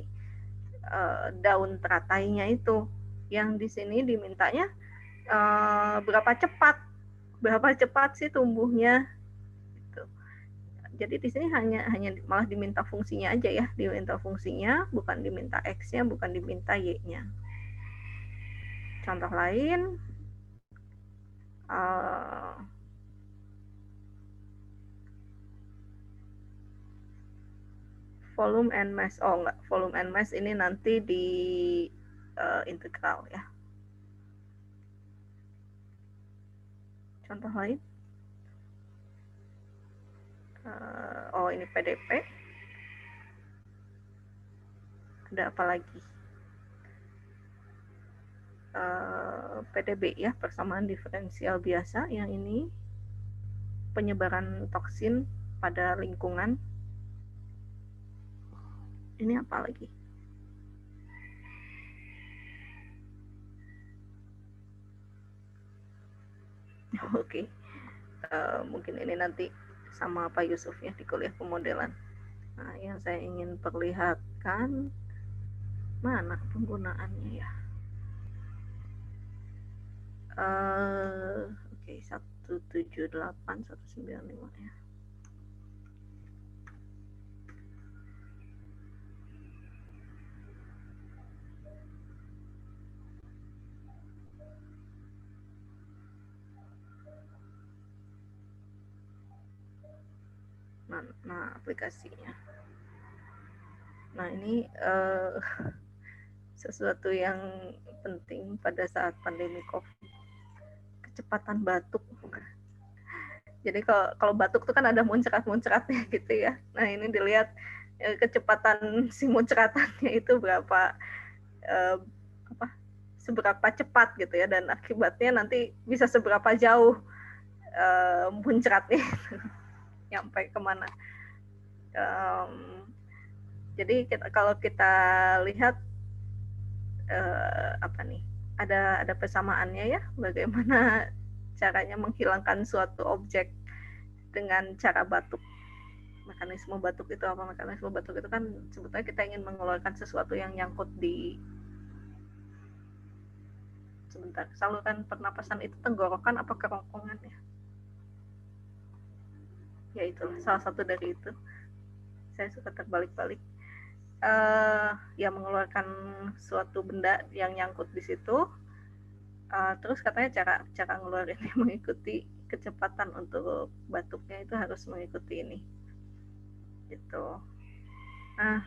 A: daun teratainya itu. Yang di sini dimintanya berapa cepat sih tumbuhnya gitu. Jadi di sini hanya malah diminta fungsinya aja ya, diminta fungsinya, bukan diminta X-nya, bukan diminta Y-nya. Contoh lain, volume and mass. Oh enggak, volume and mass ini nanti di integral ya. Contoh lain, oh ini PDP. Ada apa lagi? PDB ya, persamaan diferensial biasa. Yang ini penyebaran toksin pada lingkungan. Ini apa lagi? Oke. Mungkin ini nanti sama Pak Yusuf ya di kuliah pemodelan. Nah, yang saya ingin perlihatkan, mana penggunaannya ya? Oke, 178.195 ya. Nah aplikasinya. Nah ini sesuatu yang penting pada saat pandemi COVID, kecepatan batuk. Jadi kalau batuk itu kan ada muncrat-muncratnya gitu ya. Nah ini dilihat kecepatan si muncratannya itu seberapa cepat gitu ya, dan akibatnya nanti bisa seberapa jauh muncratnya nyampe kemana. Jadi kalau kita lihat ada persamaannya ya, bagaimana caranya menghilangkan suatu objek dengan cara batuk. Mekanisme batuk itu apa? Mekanisme batuk itu kan sebetulnya kita ingin mengeluarkan sesuatu yang nyangkut di saluran pernapasan, itu tenggorokan apa kerongkongan ya? Ya itulah salah satu dari itu. Saya suka terbalik-balik. Ya mengeluarkan suatu benda yang nyangkut di situ. Terus katanya cara ngeluarinnya mengikuti kecepatan untuk batuknya itu harus mengikuti ini. Gitu. Nah,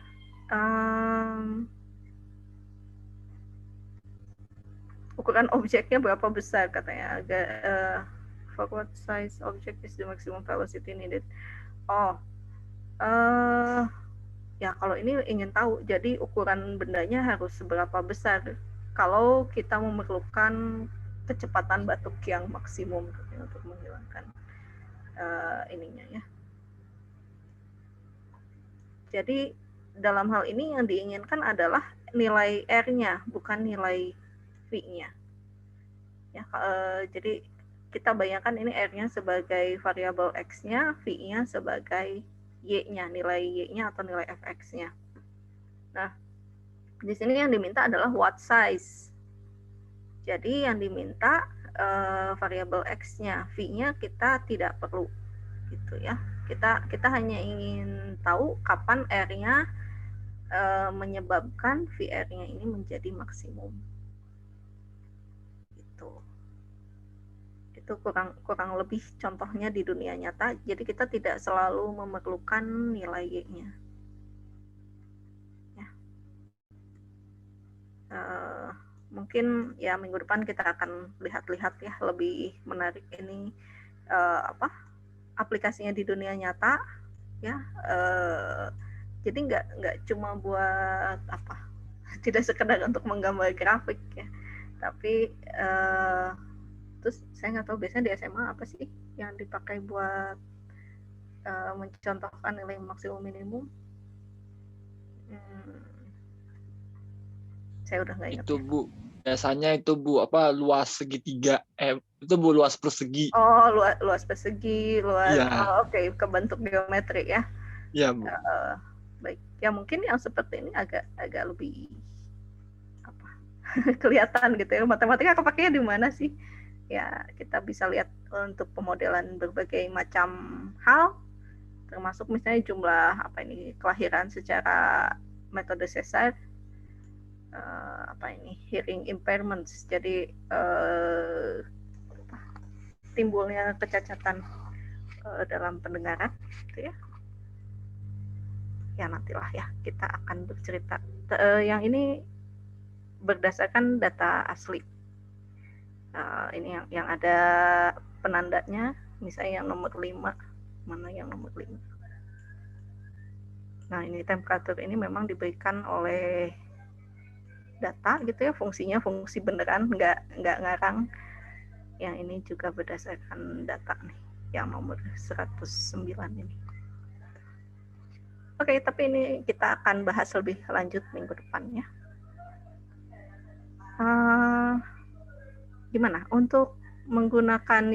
A: ukuran objeknya berapa besar katanya, agak for what size object is the maximum velocity needed. Ya kalau ini ingin tahu, jadi ukuran bendanya harus seberapa besar kalau kita memerlukan kecepatan batuk yang maksimum untuk menghilangkan ininya ya. Jadi dalam hal ini yang diinginkan adalah nilai R-nya, bukan nilai V-nya. Ya, jadi kita bayangkan ini R-nya sebagai variabel X-nya, V-nya sebagai Y-nya, nilai Y-nya atau nilai Fx-nya. Nah, di sini yang diminta adalah what size. Jadi yang diminta variabel X-nya, V-nya kita tidak perlu gitu ya. Kita hanya ingin tahu kapan R-nya menyebabkan VR-nya ini menjadi maksimum. Itu kurang lebih contohnya di dunia nyata. Jadi kita tidak selalu memerlukan nilai Y-nya. Ya. Mungkin ya minggu depan kita akan lihat-lihat ya, lebih menarik ini aplikasinya di dunia nyata ya. Jadi nggak cuma buat tidak sekedar untuk menggambar grafik ya, tapi terus saya nggak tahu biasanya di SMA apa sih yang dipakai buat mencontohkan nilai maksimum minimum. Saya udah nggak ingat.
C: Itu ya. Bu, biasanya itu Bu luas segitiga, itu Bu luas persegi.
A: Oh, luas persegi, luas.
C: Ya.
A: Oke, kebentuk geometri ya.
C: Iya Bu.
A: Baik, ya mungkin yang seperti ini agak lebih kelihatan gitu ya, matematika kepakainya di mana sih? Ya kita bisa lihat untuk pemodelan berbagai macam hal, termasuk misalnya jumlah kelahiran secara metode Cesar, hearing impairments, jadi timbulnya kecacatan dalam pendengaran gitu ya. Ya nantilah ya kita akan bercerita. Yang ini berdasarkan data asli. Ini yang ada penandanya, misalnya yang nomor 5. Mana yang nomor 5? Nah, ini temperatur ini memang diberikan oleh data gitu ya, fungsinya fungsi beneran, nggak ngarang. Yang ini juga berdasarkan data nih, yang nomor 109 ini. Oke, tapi ini kita akan bahas lebih lanjut minggu depan ya. Gimana untuk menggunakan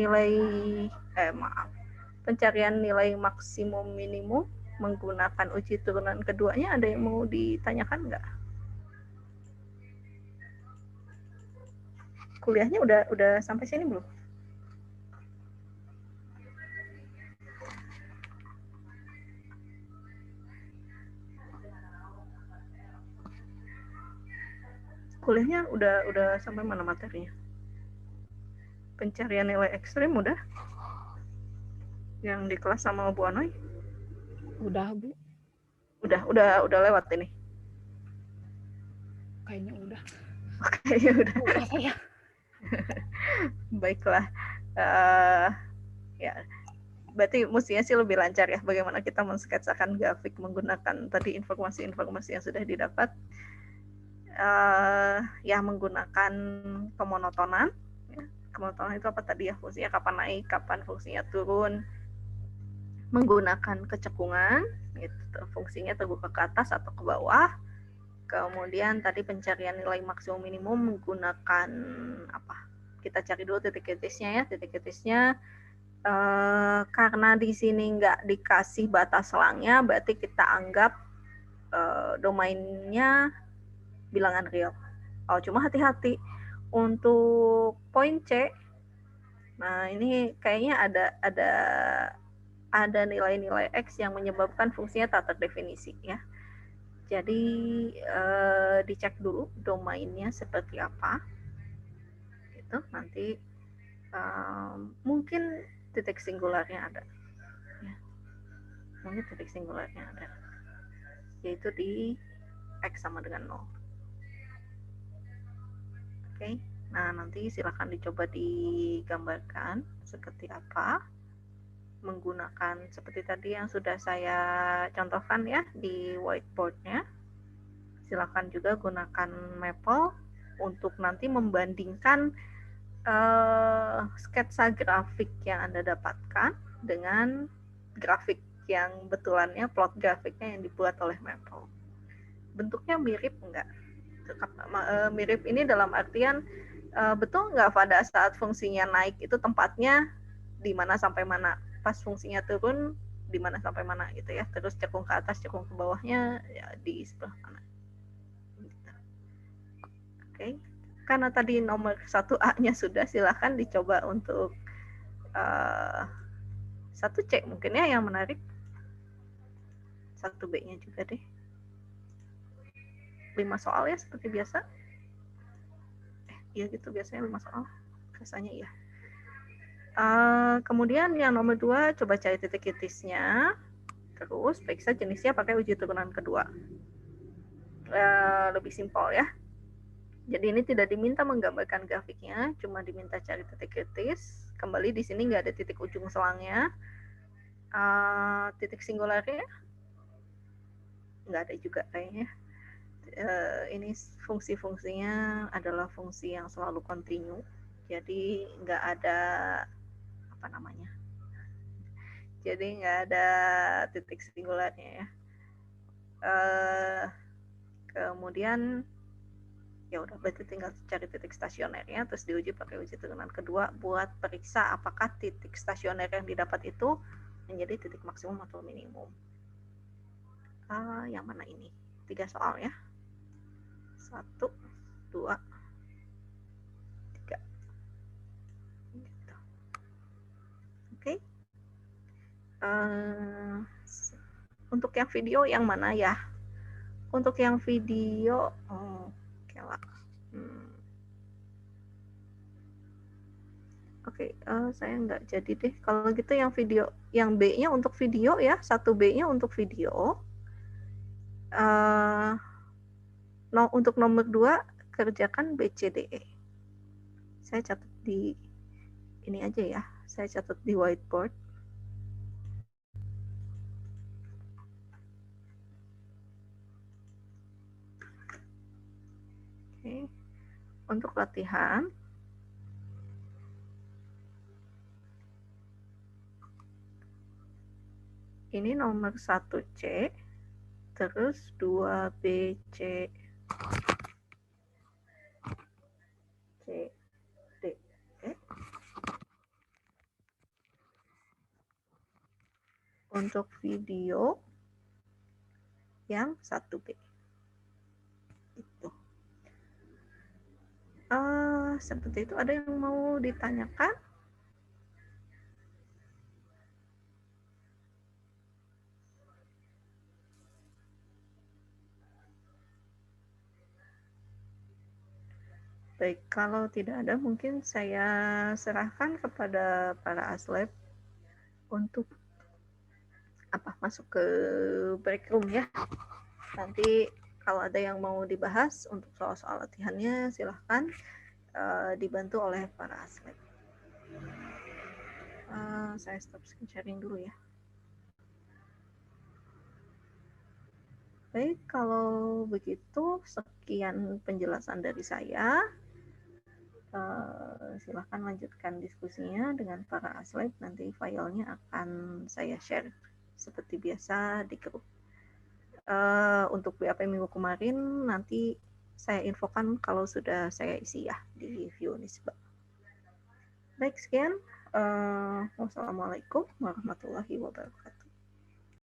A: pencarian nilai maksimum minimum menggunakan uji turunan keduanya, ada yang mau ditanyakan nggak? Kuliahnya udah sampai sini belum? Kuliahnya udah sampai mana materinya? Pencarian nilai ekstrim udah? Yang di kelas sama Bu Anoy?
D: Udah, Bu.
A: Udah lewat ini?
D: Kayaknya udah.
A: Oke, ya udah.
D: Lupa saya.
A: Baiklah. Ya, berarti mestinya sih lebih lancar ya bagaimana kita mensketsakan grafik menggunakan tadi informasi-informasi yang sudah didapat. Ya menggunakan kemonotonan. Kemonotonan itu apa tadi ya, fungsinya kapan naik, kapan fungsinya turun, menggunakan kecekungan gitu, fungsinya terbuka ke atas atau ke bawah. Kemudian tadi pencarian nilai maksimum minimum menggunakan kita cari dulu titik kritisnya ya. Titik kritisnya karena di sini nggak dikasih batas selangnya, berarti kita anggap domainnya bilangan real. Cuma hati-hati untuk poin C. Nah, ini kayaknya ada nilai-nilai X yang menyebabkan fungsinya tak terdefinisi ya. Jadi dicek dulu domainnya seperti apa. Itu nanti mungkin titik singularnya ada. Ya. Mungkin titik singularnya ada. Yaitu di X sama dengan 0. Oke. Nah, nanti silakan dicoba digambarkan seperti apa menggunakan seperti tadi yang sudah saya contohkan ya di whiteboard-nya. Silakan juga gunakan Maple untuk nanti membandingkan sketsa grafik yang Anda dapatkan dengan grafik yang betulannya, plot grafiknya yang dibuat oleh Maple. Bentuknya mirip enggak? Mirip ini dalam artian betul nggak pada saat fungsinya naik itu tempatnya di mana sampai mana, pas fungsinya turun di mana sampai mana gitu ya, terus cekung ke atas cekung ke bawahnya ya di sebelah mana gitu. Oke, karena tadi nomor 1A-nya sudah, silahkan dicoba untuk 1C mungkin ya yang menarik, 1B-nya juga deh, 5 soal ya seperti biasa. Iya gitu biasanya 5 soal rasanya ya. Kemudian yang nomor 2, coba cari titik kritisnya, terus periksa jenisnya pakai uji turunan kedua. Lebih simpel ya. Jadi ini tidak diminta menggambarkan grafiknya, cuma diminta cari titik kritis. Kembali di sini nggak ada titik ujung selangnya. Titik singularnya nggak ada juga kayaknya. Ini fungsi-fungsinya adalah fungsi yang selalu kontinu. Jadi nggak ada apa namanya. Jadi nggak ada titik singularnya ya. Kemudian ya udah berarti tinggal cari titik stasionernya, terus diuji pakai uji turunan kedua buat periksa apakah titik stasioner yang didapat itu menjadi titik maksimum atau minimum. Yang mana ini? 3 soal ya. 1, 2, 3. Gitu. Oke. Untuk yang video yang mana ya? Untuk yang video, oke lah. Oke, saya nggak jadi deh. Kalau gitu yang video, yang B-nya untuk video ya, 1B-nya untuk video. Untuk nomor 2, kerjakan BCDE. Saya catat di ini aja ya, saya catat di whiteboard. Oke, untuk latihan, ini nomor 1C, terus 2BC, C, D, E. Untuk video yang 1B. Itu. Seperti itu, ada yang mau ditanyakan? Baik, kalau tidak ada mungkin saya serahkan kepada para aslab untuk masuk ke break room ya. Nanti kalau ada yang mau dibahas untuk soal-soal latihannya silahkan dibantu oleh para aslab. Saya stop screen sharing dulu ya. Baik, kalau begitu sekian penjelasan dari saya. Silahkan lanjutkan diskusinya dengan para aslab. Nanti filenya akan saya share seperti biasa di grup. Untuk BAP minggu kemarin nanti saya infokan kalau sudah saya isi ya di view Nisba. Baik, sekian. Wassalamualaikum warahmatullahi wabarakatuh.